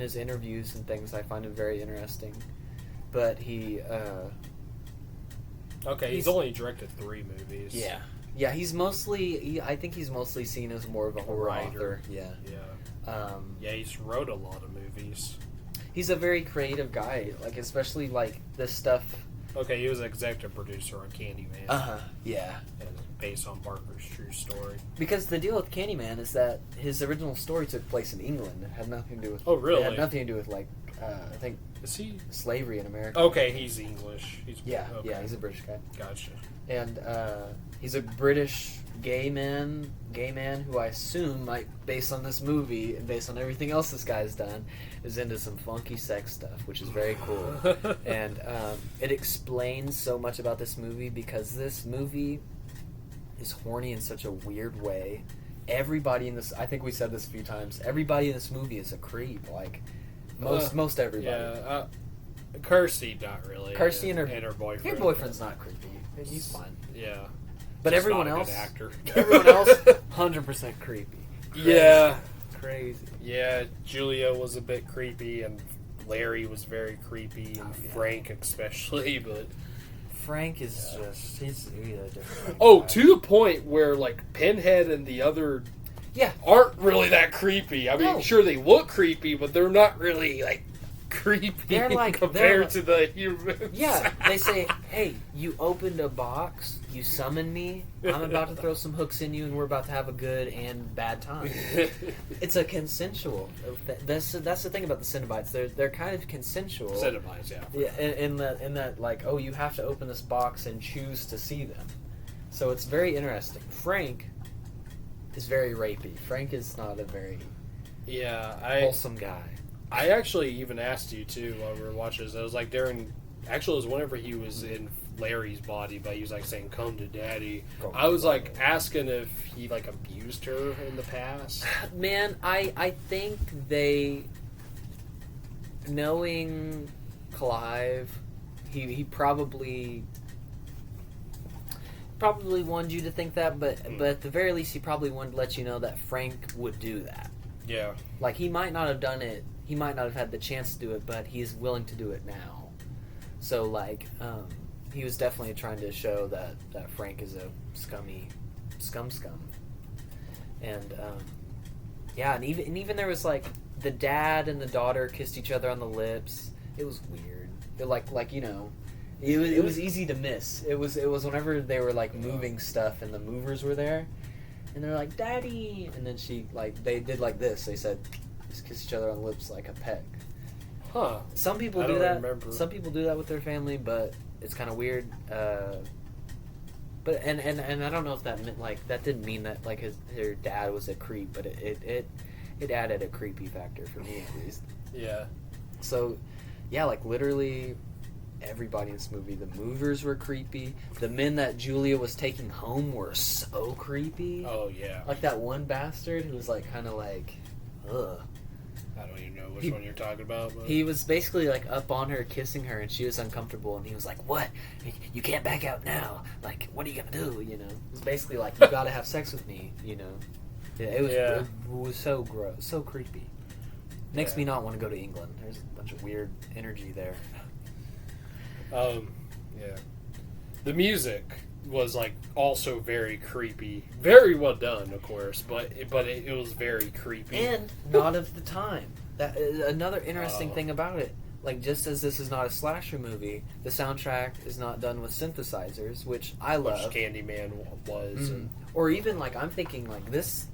his interviews and things, I find him very interesting. But he. He's only directed 3 movies. Yeah. Yeah, he's mostly. I think he's mostly seen as more of a horror author. Yeah. He's wrote a lot of movies. He's a very creative guy, like especially like this stuff. Okay, he was executive producer on Candyman. Yeah. And based on Barker's true story. Because the deal with Candyman is that his original story took place in England. It had nothing to do with. Oh, really? It had nothing to do with like I think. Is he slavery in America? Okay, he's English. Yeah, okay. he's a British guy. Gotcha. And he's a British gay man who I assume, like, based on this movie and based on everything else this guy's done, is into some funky sex stuff, which is very cool. And it explains so much about this movie because this movie is horny in such a weird way. Everybody in this, I think we said this a few times, everybody in this movie is a creep. Like, most everybody. Yeah, Kirsty, not really. Kirsty and her boyfriend. Your boyfriend's not creepy. He's fine. Yeah. But Just everyone not a else, good actor. everyone else, 100% creepy. Crazy. Yeah. Crazy. Yeah, Julia was a bit creepy, and Larry was very creepy, and Frank especially, but... Frank is just, he's a different guy. To the point where, like, Pinhead and the other aren't really that creepy. I mean, sure, they look creepy, but they're not really, like, creepy compared to the humans. Yeah, they say, hey, you opened a box, you summoned me, I'm about to throw some hooks in you, and we're about to have a good and bad time. It's a consensual. That's the thing about the Cenobites. They're kind of consensual. Cenobites, yeah. In that, like, you have to open this box and choose to see them. So it's very interesting. Frank is very rapey. Frank is not a very wholesome guy. I actually even asked you, too, while we were watching this. I was like, it was whenever he was in Larry's body, but he was, like, saying, come to daddy. I was, like, asking if he, like, abused her in the past. Man, I think knowing Clive, he probably wanted you to think that, but at the very least, he probably wanted to let you know that Frank would do that. Yeah. Like, he might not have done it. He might not have had the chance to do it, but he's willing to do it now. So, like, he was definitely trying to show that Frank is a scummy scum. And, and even there was, like, the dad and the daughter kissed each other on the lips. It was weird. It, it was easy to miss. It was whenever they were, like, moving stuff and the movers were there. And they're like, Daddy! And then they did like this. They said, just kiss each other on the lips like a peck. Huh. Some people do that. Remember. Some people do that with their family, but it's kind of weird. But I don't know if that meant, like, that didn't mean that, like, her dad was a creep, but it added a creepy factor for me, at least. Yeah. So, yeah, like, literally... everybody in this movie. The movers were creepy. The men that Julia was taking home were so creepy. Oh, yeah. Like that one bastard who was like kind of like, ugh. I don't even know which one you're talking about. But... he was basically like up on her, kissing her, and she was uncomfortable, and he was like, what? You can't back out now. Like, what are you going to do, you know? It was basically like, you got to have sex with me, you know? Yeah, it was so gross, so creepy. Makes me not want to go to England. There's a bunch of weird energy there. Yeah. The music was, like, also very creepy. Very well done, of course, but it was very creepy. And not of the time. That another interesting thing about it. Like, just as this is not a slasher movie, the soundtrack is not done with synthesizers, which I love. Which Candyman was. Mm-hmm. Or even, like, I'm thinking, like, this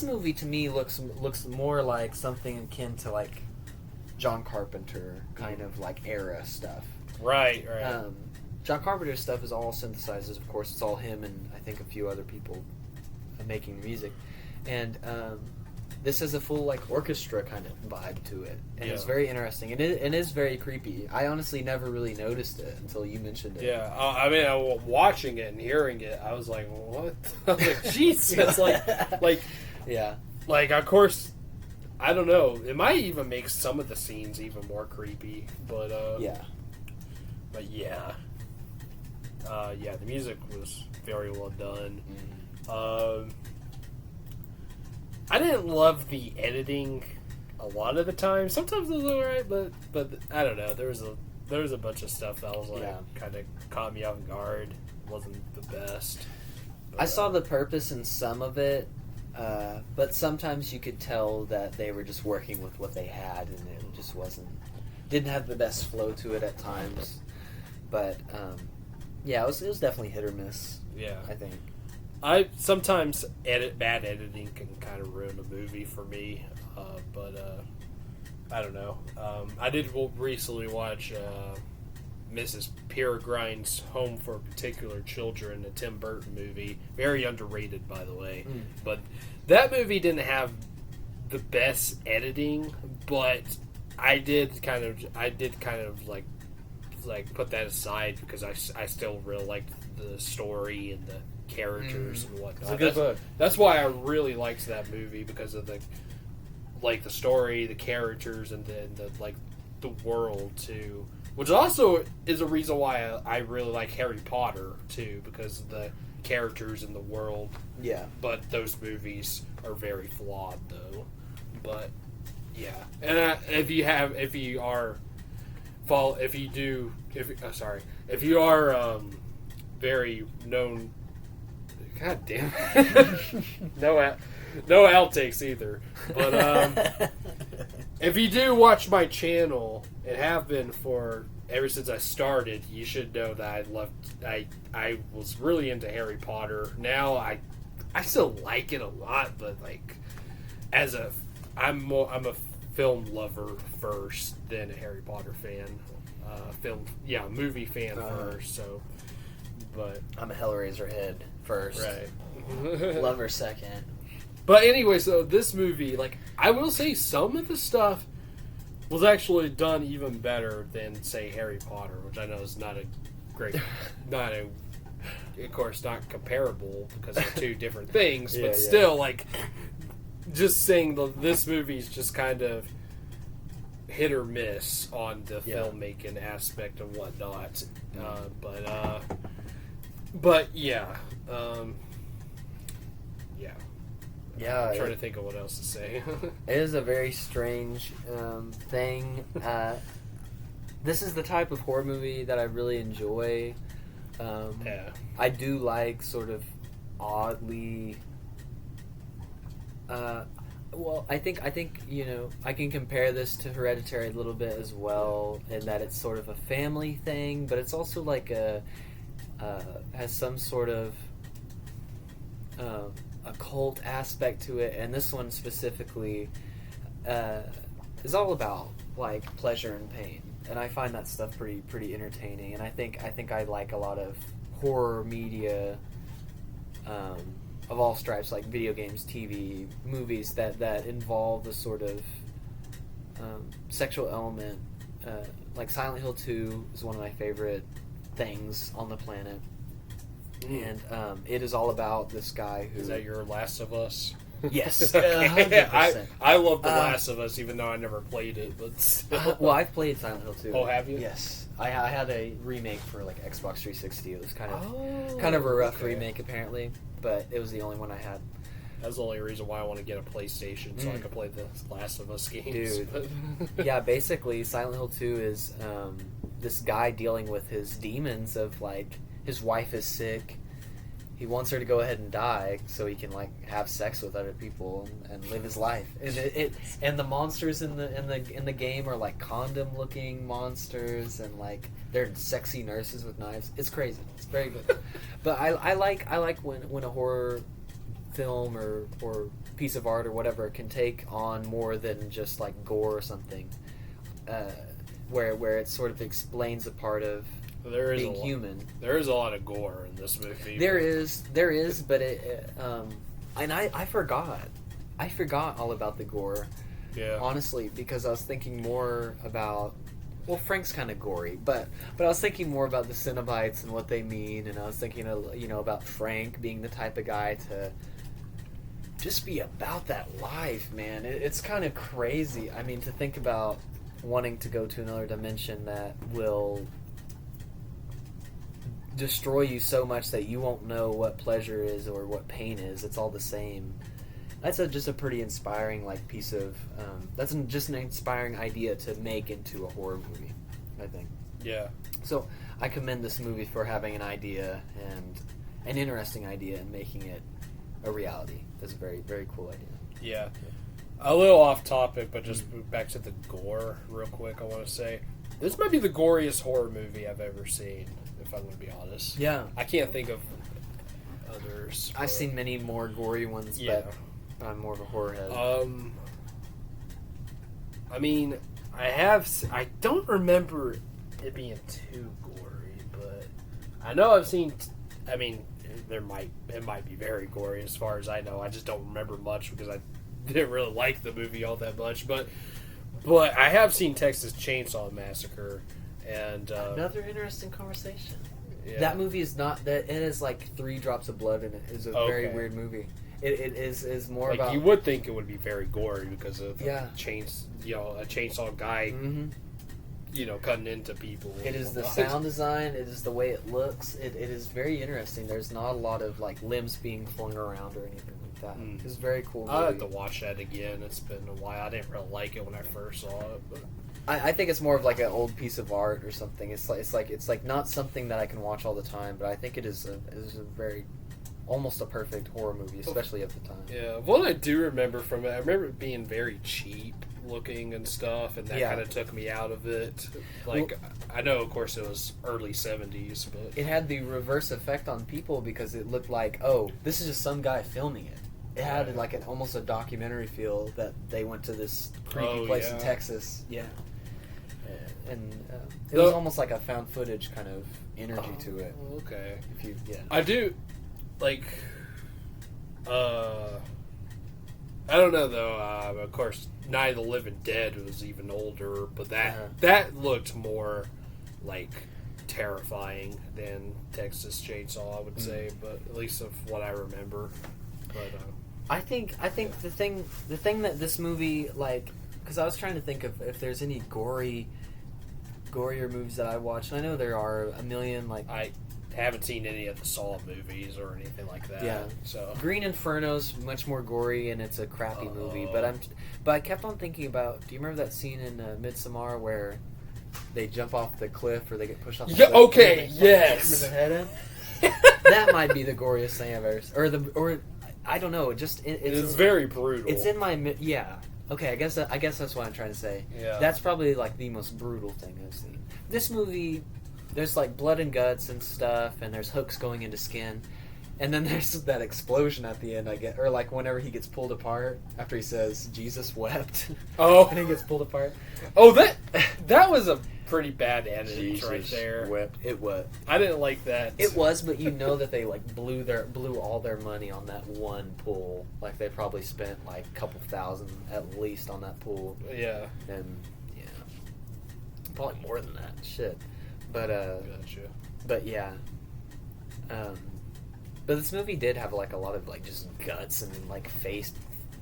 movie to me looks more like something akin to, like, John Carpenter kind of, like, era stuff. Right. John Carpenter's stuff is all synthesizers, of course. It's all him and I think a few other people making music. And this has a full, like, orchestra kind of vibe to it. And it's very interesting. And it is very creepy. I honestly never really noticed it until you mentioned it. Yeah. I mean, watching it and hearing it, I was like, what? I was like, Jesus. like, yeah. Like, of course... I don't know. It might even make some of the scenes even more creepy, but yeah. But yeah, the music was very well done. Mm-hmm. I didn't love the editing a lot of the time. Sometimes it was alright, but I don't know. There was a bunch of stuff that was like kind of caught me off guard. It wasn't the best. But, I saw the purpose in some of it. But sometimes you could tell that they were just working with what they had, and it just didn't have the best flow to it at times. But it was definitely hit or miss. Yeah, I think. sometimes bad editing can kind of ruin a movie for me, but I don't know. I did recently watch Mrs. Peregrine's Home for Particular Children, a Tim Burton movie. Very underrated, by the way. But that movie didn't have the best editing, but I did kind of like put that aside because I still really liked the story and the characters and whatnot. It's a good book. That's why I really liked that movie, because of the story, the characters, and then the world too. Which also is a reason why I really like Harry Potter too, because of the characters in the world. Yeah. But those movies are very flawed though. But yeah, and if you are very known. God damn it. No outtakes either. But if you do watch my channel, and have been for ever since I started, you should know that I was really into Harry Potter. Now I still like it a lot, but I'm a film lover first, then a Harry Potter fan. Movie fan first. So, but I'm a Hellraiser head first. Right. Lover second. But anyway, so this movie, I will say some of the stuff was actually done even better than, say, Harry Potter, which I know is not a great, of course, not comparable because they're two different things, but still, just saying this movie is just kind of hit or miss on the filmmaking aspect and whatnot. But yeah. Yeah, I'm trying to think of what else to say. It is a very strange thing. This is the type of horror movie that I really enjoy. I do like sort of oddly. I think I can compare this to Hereditary a little bit as well, in that it's sort of a family thing, but it's also has some sort of occult aspect to it, and this one specifically is all about pleasure and pain, and I find that stuff pretty entertaining. And I think I like a lot of horror media of all stripes, like video games, TV, movies that involve the sort of sexual element. Like Silent Hill 2 is one of my favorite things on the planet. And it is all about this guy who... Is that your Last of Us? Yes. Okay. I love The Last of Us, even though I never played it. But well, I've played Silent Hill 2. Oh, have you? Yes. I had a remake for Xbox 360. It was kind of a rough remake, apparently, but it was the only one I had. That's the only reason why I want to get a PlayStation, so I can play the Last of Us games. Dude. Yeah, basically, Silent Hill 2 is this guy dealing with his demons of, his wife is sick. He wants her to go ahead and die so he can have sex with other people and live his life. And and the monsters in the game are condom looking monsters, and they're sexy nurses with knives. It's crazy. It's very good. But I like when a horror film or piece of art or whatever can take on more than just gore or something. Where it sort of explains a part of being human. There is a lot of gore in this movie. There is, but and I forgot all about the gore. Yeah. Honestly, because I was thinking more about, Frank's kind of gory, but I was thinking more about the Cenobites and what they mean, and I was thinking about Frank being the type of guy to just be about that life, man. It's kind of crazy. I mean, to think about wanting to go to another dimension that will destroy you so much that you won't know what pleasure is or what pain is. It's all the same. That's just a pretty inspiring piece of that's just an inspiring idea to make into a horror movie, I think. Yeah. So I commend this movie for having an idea, and an interesting idea, and making it a reality. That's a very, very cool idea. Yeah. A little off topic, but just back to the gore real quick, I want to say this might be the goriest horror movie I've ever seen, if I'm going to be honest. Yeah. I can't think of others. I've seen many more gory ones, but I'm more of a horror head. I mean, I don't remember it being too gory, but I know I've seen. I mean, it might be very gory as far as I know. I just don't remember much because I didn't really like the movie all that much. But I have seen Texas Chainsaw Massacre, and another interesting conversation. Yeah. That movie is not that. It has like 3 drops of blood in it. It's a very weird movie. It is more like about. You would think it would be very gory because of a chainsaw guy, cutting into people. It is the sound design. It is the way it looks. It is very interesting. There's not a lot of like limbs being flung around or anything like that. It's a very cool movie. I have to watch that again. It's been a while. I didn't really like it when I first saw it, but. I think it's more of like an old piece of art or something. It's like not something that I can watch all the time, but I think it is a very almost a perfect horror movie, especially at the time. Yeah, what I do remember from it, I remember it being very cheap looking and stuff, and that kind of took me out of it. Like, I know, of course, it was early 70s, but it had the reverse effect on people because it looked like, oh, this is just some guy filming it. It had like almost a documentary feel that they went to this creepy place in Texas. Yeah. And it was almost like a found footage kind of energy to it. Okay. I do, like, I don't know though. Of course, Night of the Living Dead was even older, but that looked more like terrifying than Texas Chainsaw, I would say. But at least of what I remember. But I think the thing that this movie, like, because I was trying to think of if there's any gorier movies that I watched. I know there are a million. Like, I haven't seen any of the Saw movies or anything like that. Yeah. So Green Inferno's much more gory and it's a crappy movie. But I kept on thinking about. Do you remember that scene in Midsommar where they jump off the cliff or they get pushed off? The cliff okay. Yes. The head in? That might be the goriest thing I've ever. Or I don't know. It's very brutal. It's in my Okay, I guess that's what I'm trying to say. Yeah. That's probably like the most brutal thing I've seen. This movie, there's like blood and guts and stuff, and there's hooks going into skin, and then there's that explosion at the end. Or like whenever he gets pulled apart after he says Jesus wept. Oh, and he gets pulled apart. Oh, that was a pretty bad ending right there. Wept. It was. I didn't like that. It was, but you know that they like blew all their money on that one pool. Like they probably spent like a couple thousand at least on that pool. Yeah. And probably more than that. Shit. But gotcha. But yeah. But this movie did have like a lot of like just guts and like face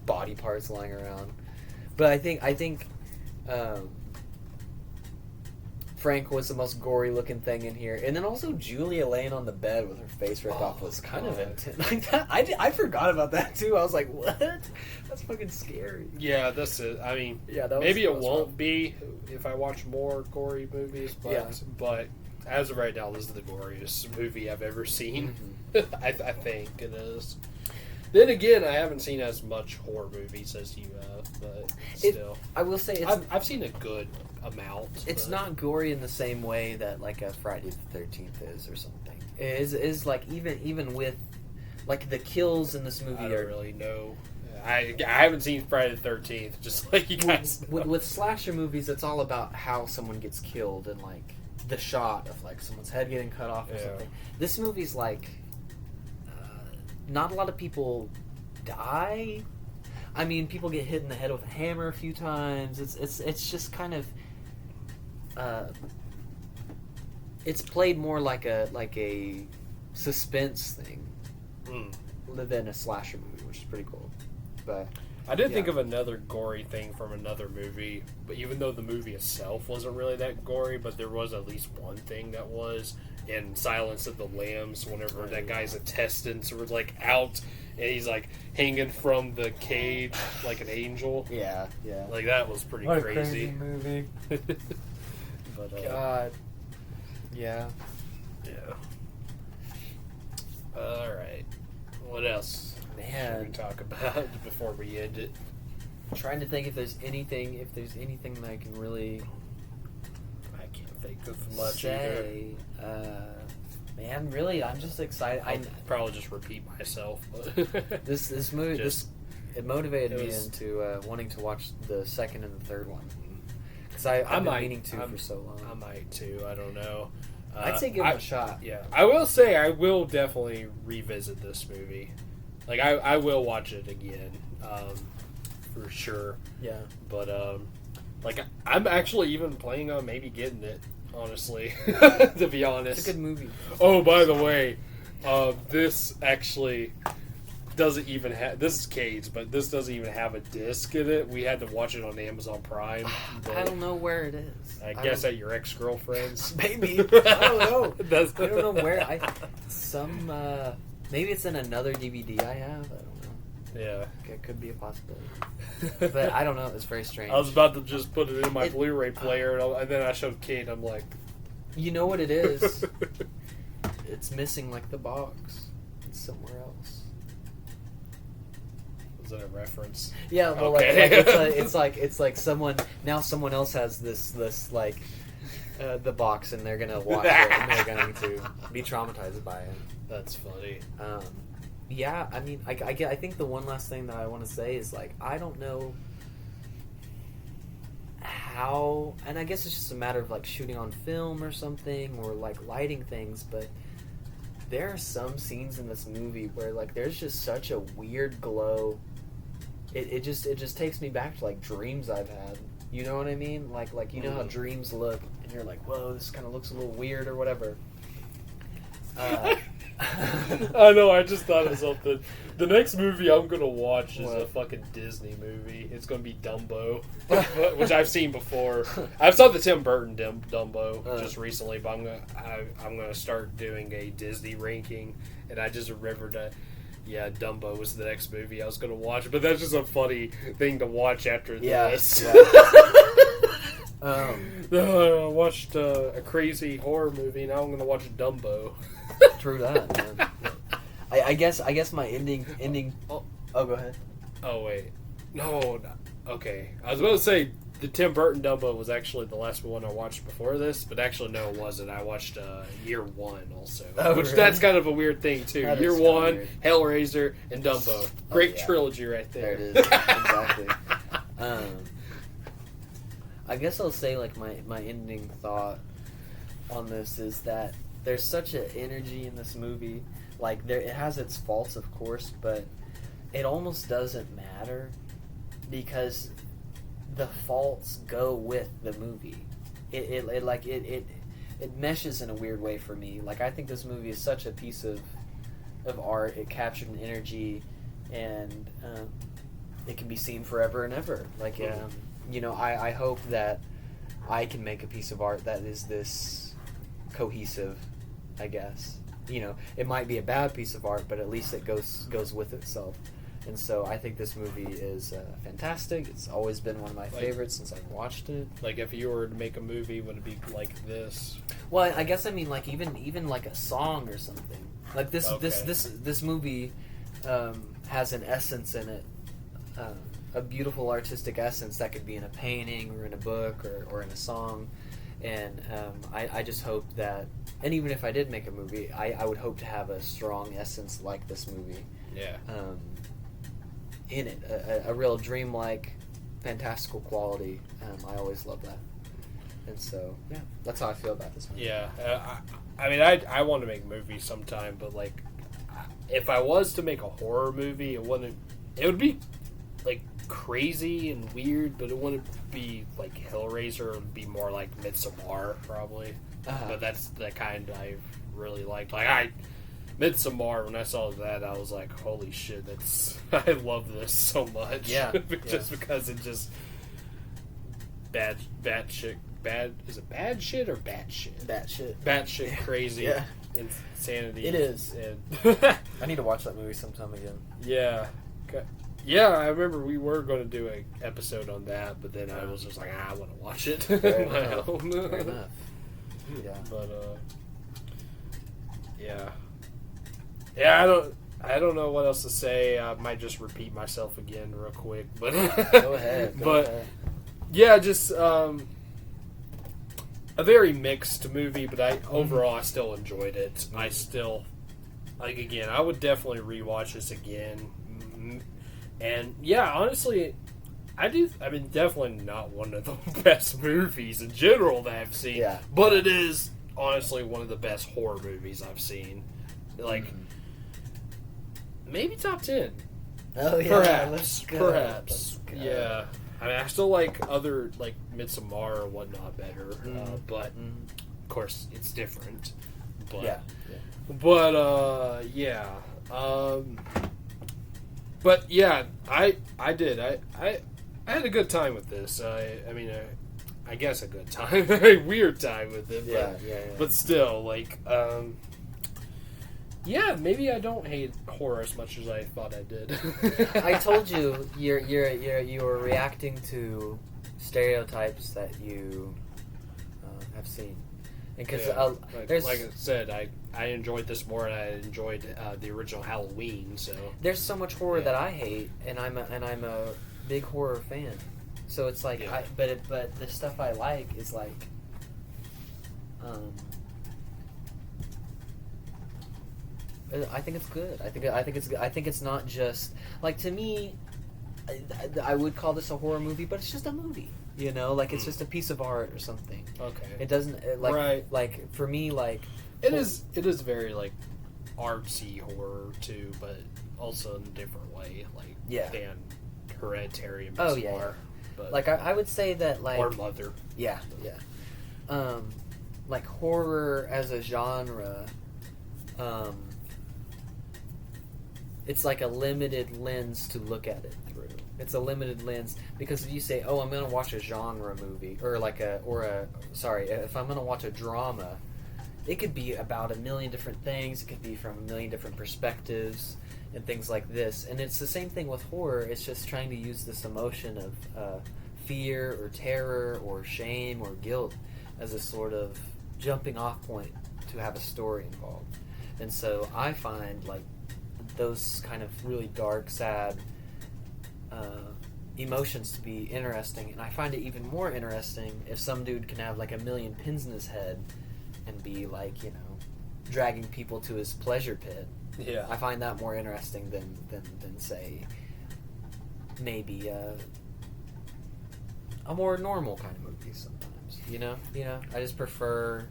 body parts lying around. But I think Frank was the most gory looking thing in here, and then also Julia laying on the bed with her face ripped off was kind of intense. Like that, I forgot about that too. I was like, what? That's fucking scary. Yeah, that's it. I mean, maybe it won't be if I watch more gory movies, but as of right now, this is the goriest movie I've ever seen. Mm-hmm. I think it is. Then again, I haven't seen as much horror movies as you have, but still. I will say I've seen a good amount. It's not gory in the same way that like a Friday the 13th is or something. It is like even with like the kills in this movie I don't really know. I haven't seen Friday the 13th, just like you guys know. With slasher movies, it's all about how someone gets killed and like the shot of like someone's head getting cut off or something. This movie's like not a lot of people die. I mean, people get hit in the head with a hammer a few times. It's just kind of it's played more like a suspense thing than a slasher movie, which is pretty cool. But I did think of another gory thing from another movie, but even though the movie itself wasn't really that gory, but there was at least one thing that was in Silence of the Lambs, whenever that guy's intestines were like out and he's like hanging from the cage like an angel. Yeah. Like that was pretty what crazy. A crazy movie. But God. Yeah. Alright. What else should we talk about before we end it? I'm trying to think if there's anything that I can really I can't think of much say. Man, really, I'm just excited. I'll probably just repeat myself. But this movie, it motivated me into wanting to watch the second and the third one. Because I've been meaning to for so long. I might too. I don't know. I'd say give it a shot. Yeah, I will say I will definitely revisit this movie. Like I will watch it again, for sure. Yeah. But like I'm actually even planning on maybe getting it. Honestly, to be honest, it's a good movie. Oh, by the way, this actually doesn't even have. This is Cade's, but this doesn't even have a disc in it. We had to watch it on Amazon Prime. I don't know where it is. I guess at your ex-girlfriend's. Maybe. I don't know. I don't know where. Maybe it's in another DVD I have. I don't know. Yeah, it could be a possibility. But I don't know. It's very strange. I was about to just put it in my Blu-ray player, and then I showed Kate. I'm like, you know what it is? It's missing like the box. It's somewhere else. Was that a reference? Yeah, well, okay. it's like someone else has this like the box, and they're gonna watch it, and they're going to be traumatized by it. That's funny. Yeah, I mean, I think the one last thing that I want to say is, like, I don't know how, and I guess it's just a matter of, like, shooting on film or something, or, like, lighting things, but there are some scenes in this movie where, like, there's just such a weird glow. It just takes me back to, like, dreams I've had. You know what I mean? Like you know how dreams look, and you're like, whoa, this kind of looks a little weird or whatever. I know, I just thought of something. The next movie I'm going to watch is a fucking Disney movie. It's going to be Dumbo, which I've seen before. I saw the Tim Burton Dumbo just recently, but I'm going to start doing a Disney ranking, and I just remembered that, yeah, Dumbo was the next movie I was going to watch, but that's just a funny thing to watch after this. Yeah. I watched a crazy horror movie, now I'm going to watch Dumbo. True that, man. I guess my ending. Oh, go ahead. Oh wait, no. Okay, I was about to say the Tim Burton Dumbo was actually the last one I watched before this, but actually no, it wasn't. I watched Year One also, which really? That's kind of a weird thing too. That Year One, weird. Hellraiser, and Dumbo. Great trilogy right there. There it is. Exactly. I guess I'll say like my ending thought on this is that there's such an energy in this movie. Like it has its faults, of course, but it almost doesn't matter because the faults go with the movie. It meshes in a weird way for me. Like I think this movie is such a piece of art. It captured an energy, and it can be seen forever and ever. Like you know, I hope that I can make a piece of art that is this cohesive. I guess, you know, it might be a bad piece of art, but at least it goes with itself. And so I think this movie is fantastic. It's always been one of my favorites since I've watched it. Like if you were to make a movie, would it be like this? Well, I guess I mean like even like a song or something. Like this movie has an essence in it, a beautiful artistic essence that could be in a painting or in a book or in a song. And I just hope that, and even if I did make a movie, I would hope to have a strong essence like this movie. Yeah. In it, a real dreamlike, fantastical quality. I always love that. And so, yeah, that's how I feel about this movie. Yeah. I mean, I want to make movies sometime, but, like, if I was to make a horror movie, it would be, like, crazy and weird, but it wouldn't be like Hellraiser. It would be more like Midsommar, probably. But that's the kind I really liked. Like Midsommar, when I saw that, I was like, holy shit, I love this so much. Yeah. Just because it just bad shit. Is it bad shit or bad shit? Bad shit crazy. Yeah. Insanity. It is. And I need to watch that movie sometime again. Yeah. Yeah, I remember we were going to do an episode on that, but then I was just like, I want to watch it on my own. Fair enough. Yeah. But, yeah, I don't know what else to say. I might just repeat myself again real quick, but go ahead. Yeah, just a very mixed movie, but overall I still enjoyed it. I still again. I would definitely rewatch this again. And yeah, honestly, I do. I mean, definitely not one of the best movies in general that I've seen. Yeah. But it is honestly one of the best horror movies I've seen. Like, maybe top 10. Oh yeah, perhaps. Let's go. Yeah. I mean, I still like other like Midsommar or whatnot better, but of course it's different. But Yeah. yeah. But yeah, I did. I had a good time with this. I mean, I guess a good time, a weird time with it. Yeah. But still, like, yeah, maybe I don't hate horror as much as I thought I did. I told you you were reacting to stereotypes that you have seen, because like I said, I enjoyed this more, and I enjoyed the original Halloween. So there's so much horror that I hate, and I'm a big horror fan. So it's like, but the stuff I like is like, I think it's good. I think it's not just like, to me, I would call this a horror movie, but it's just a movie. You know, like it's just a piece of art or something. Okay. It doesn't like for me, like it is very like artsy horror too, but also in a different way, like than Hereditary and Midsommar. But like I would say that, like, or Mother. Yeah. Like horror as a genre, it's like a limited lens to look at it through. It's a limited lens because if you say, "Oh, I'm going to watch a genre movie," or if I'm going to watch a drama, it could be about a million different things. It could be from a million different perspectives and things like this. And it's the same thing with horror. It's just trying to use this emotion of fear or terror or shame or guilt as a sort of jumping off point to have a story involved. And so I find, like, those kind of really dark, sad emotions to be interesting, and I find it even more interesting if some dude can have like a million pins in his head and be like, you know, dragging people to his pleasure pit. Yeah, I find that more interesting than say maybe a more normal kind of movie sometimes. You know, I just prefer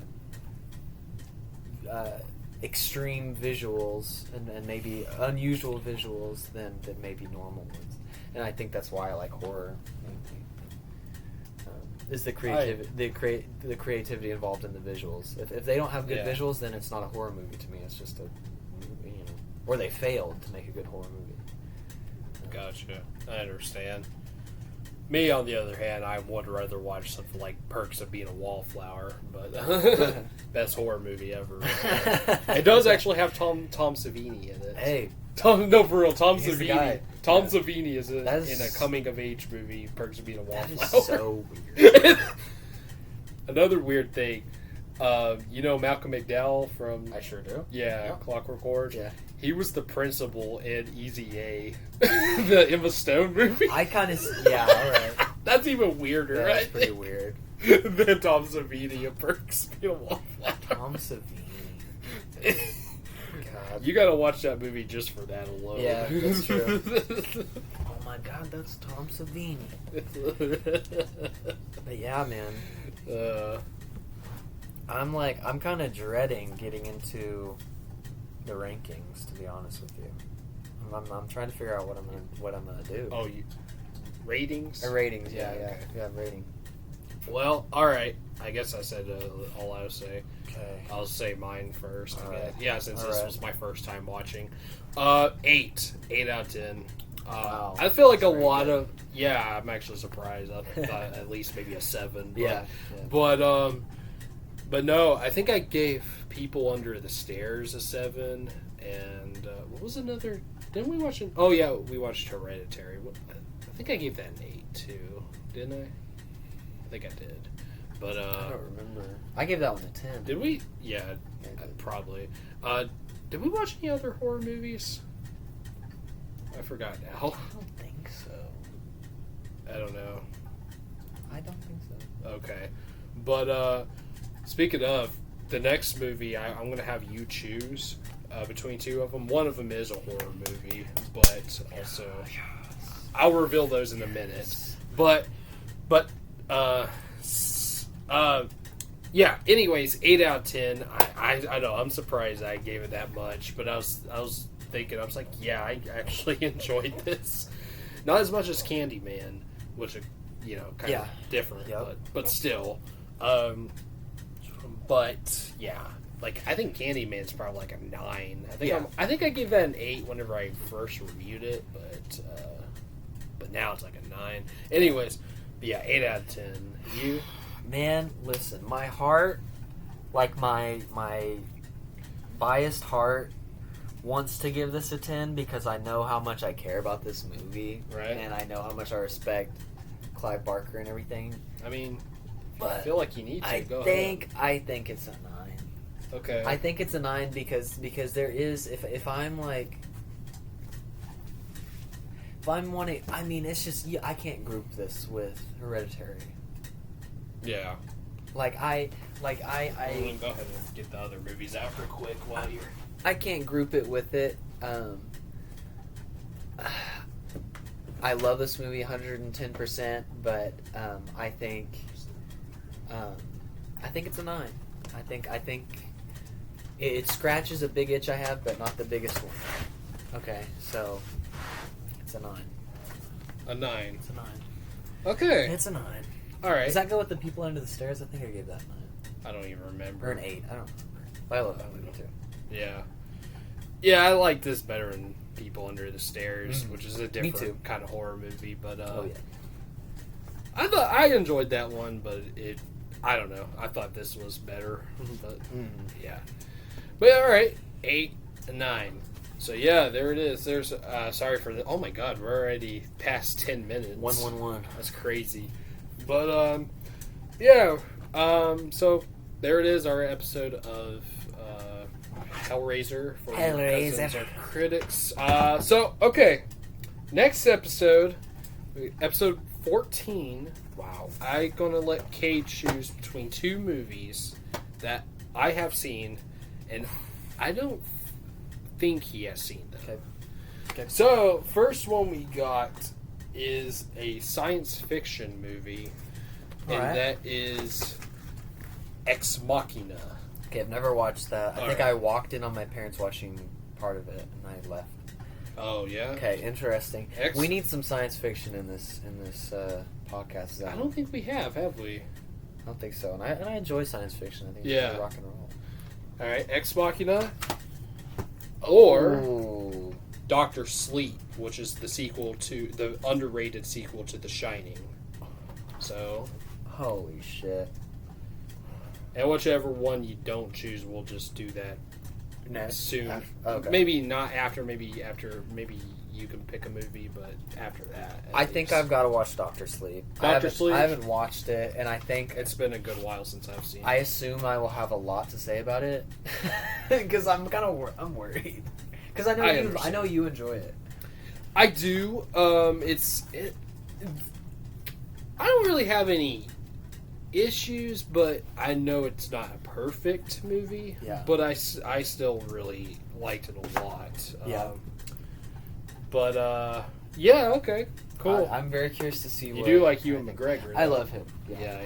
extreme visuals and maybe unusual visuals than maybe normal ones. And I think that's why I like horror. Is the creativity involved in the visuals? If they don't have good visuals, then it's not a horror movie to me. It's just or they failed to make a good horror movie. Gotcha. I understand. Me, on the other hand, I would rather watch something like Perks of Being a Wallflower, but best horror movie ever. It does actually have Tom Savini in it. Hey. Tom Savini. Tom Savini is in a coming-of-age movie, Perks of Being a Wallflower. That is so weird. Another weird thing, you know Malcolm McDowell from... I sure do. Yeah, yep. Clockwork Orange? Yeah. He was the principal in Easy A, the Emma Stone movie. I kind of... Yeah, alright. That's even weirder, right? That's pretty weird. Than Tom Savini and Perks of Being a Wallflower. Tom Savini. God. You gotta watch that movie just for that alone. Yeah, that's true. Oh my god, that's Tom Savini. But yeah, man. I'm kind of dreading getting into the rankings, to be honest with you. I'm trying to figure out what I'm gonna do. Oh, ratings? Ratings, yeah, okay. Yeah, rating. Well, alright. I guess I said all I would say. Okay. I'll say mine first. Right. Yeah, since this was my first time watching. 8. 8 out of 10. Wow. I feel like a lot of... Yeah, I'm actually surprised. I thought at least maybe a 7. But, yeah. But no, I think I gave People Under the Stairs a 7. And what was another... Didn't we watch... Oh, yeah, we watched Hereditary. I think I gave that an 8, too. Didn't I? I think I did. But I don't remember. I gave that one a 10. Did we? Yeah, probably. Did we watch any other horror movies? I forgot now. I don't think so. I don't know. I don't think so. Okay. But Speaking of, the next movie I'm going to have you choose between two of them. One of them is a horror movie, but also I'll reveal those in a minute. But yeah. Anyways, 8 out of 10. I know I'm surprised I gave it that much, but I was thinking, I was like, yeah, I actually enjoyed this. Not as much as Candyman, which kind of different, but still. But yeah, like I think Candyman's probably like a 9. I think I gave that an 8 whenever I first reviewed it, but now it's like a 9. Anyways, but yeah, 8 out of 10. You, man, listen, my heart, like my biased heart, wants to give this a 10 because I know how much I care about this movie, right? And I know how much I respect Clive Barker and everything. I mean, but I feel like you need to I think it's a 9. Okay. I think it's a 9 because there is if I'm wanting, I mean, it's just I can't group this with Hereditary. Yeah. Like I go ahead and get the other movies out real quick while you're. I can't group it with it. I love this movie 110%, but I think it's a 9. I think it scratches a big itch I have, but not the biggest one. Okay, so it's a 9. A 9. It's a 9. Okay. It's a 9. All right. Does that go with The People Under the Stairs? I think I gave that a 9. I don't even remember. Or an 8. I don't remember. But I love that movie too. Yeah. Yeah, I like this better than People Under the Stairs, which is a different kind of horror movie. But I enjoyed that one, but I don't know. I thought this was better, but yeah. But all right, 8 and 9. So yeah, there it is. There's sorry for the. Oh my God, we're already past 10 minutes. 111. That's crazy. But yeah. So there it is. Our episode of Hellraiser for Cousins or Critics. So okay, next episode 14. Wow, I'm gonna let Cade choose between 2 movies that I have seen, and I don't think he has seen them. Okay. So first one we got is a science fiction movie, and that is Ex Machina. Okay, I've never watched that. I think I walked in on my parents watching part of it, and I left. Oh yeah. Okay, interesting. We need some science fiction in this podcast zone. I don't think we have we? I don't think so. And I enjoy science fiction. I think it's really rock and roll. All right, Ex Machina, or Doctor Sleep, which is the sequel to the underrated sequel to The Shining. So, holy shit. And whichever one you don't choose, we'll just do that soon. Okay. Maybe not after. Maybe you can pick a movie, but after that. I think I've got to watch Doctor Sleep. Sleep? I haven't watched it, and I think it's been a good while since I've seen it. I assume I will have a lot to say about it because I'm kind of I'm worried because I know you enjoy it. I do. I don't really have any issues, but I know it's not a perfect movie. Yeah. But I still really liked it a lot. Yeah. But yeah, okay, cool. I'm very curious to see. You do like Ewan McGregor. I love him. Yeah,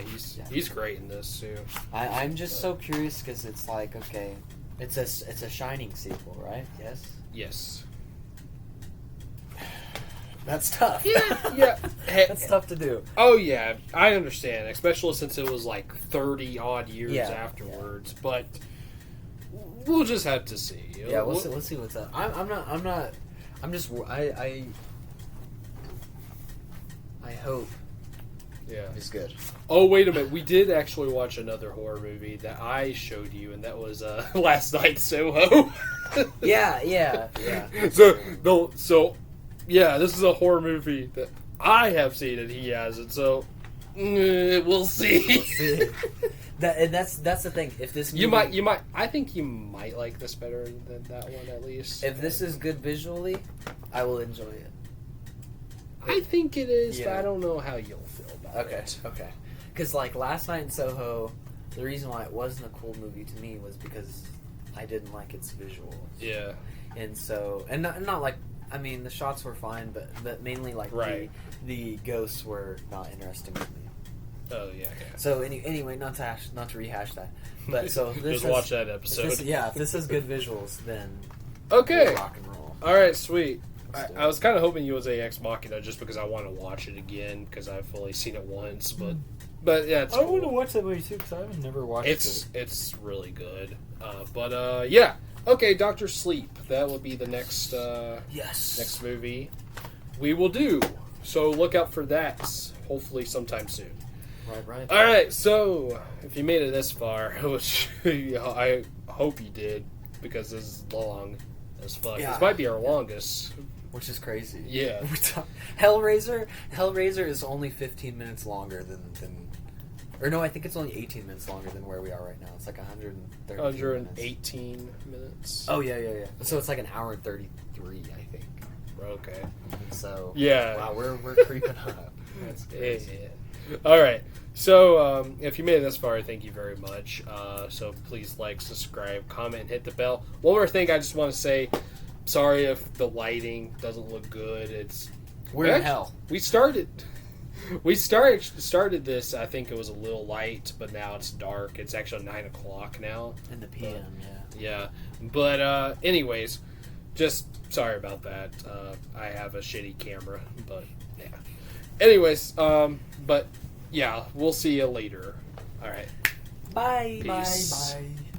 he's great in this too. I'm just so curious because it's like, okay, it's a Shining sequel, right? Yes. That's tough. Yeah. That's tough to do. Oh yeah, I understand, especially since it was like 30 odd years afterwards. Yeah. But we'll just have to see. Yeah, let's see what's up. I'm just. I hope. Yeah, it's good. Oh wait a minute, we did actually watch another horror movie that I showed you, and that was Last Night Soho. Yeah. Yeah, this is a horror movie that I have seen and he hasn't, so we'll see. That's the thing. If this movie, you might. I think you might like this better than that one at least. If this is good visually, I will enjoy it. I think it is, but I don't know how you'll feel about it. Okay. Because like Last Night in Soho the reason why it wasn't a cool movie to me was because I didn't like its visuals. Yeah. And so, and not like, I mean, the shots were fine, but mainly like the ghosts were not interesting to me. Oh yeah. So anyway, not to rehash that, but so this just watch that episode. If this has good visuals, then okay, rock and roll. All right, sweet. I was kind of hoping you was a Ex Machina just because I want to watch it again because I've only seen it once, but yeah, it's I cool. want to watch that movie too because I've never watched it. It's really good, but yeah. Okay, Doctor Sleep. That will be the next next movie we will do. So look out for that. Hopefully sometime soon. Right. All right. So if you made it this far, which I hope you did, because this is long as fuck. Yeah. This might be our longest. Which is crazy. Yeah. Hellraiser is only 15 minutes longer than or no, I think it's only 18 minutes longer than where we are right now. It's like 118 minutes. Oh, yeah. So it's like an hour and 33, I think. Okay. So, yeah. Wow, we're creeping up. That's crazy. Yeah. All right. So, if you made it this far, thank you very much. So please like, subscribe, comment, and hit the bell. One more thing I just want to say. Sorry if the lighting doesn't look good. We're in hell. We started this. I think it was a little light, but now it's dark. It's actually 9 o'clock now. In the PM, yeah. But anyways, just sorry about that. I have a shitty camera, but yeah. Anyways, but yeah, we'll see you later. All right. Bye. Peace. Bye.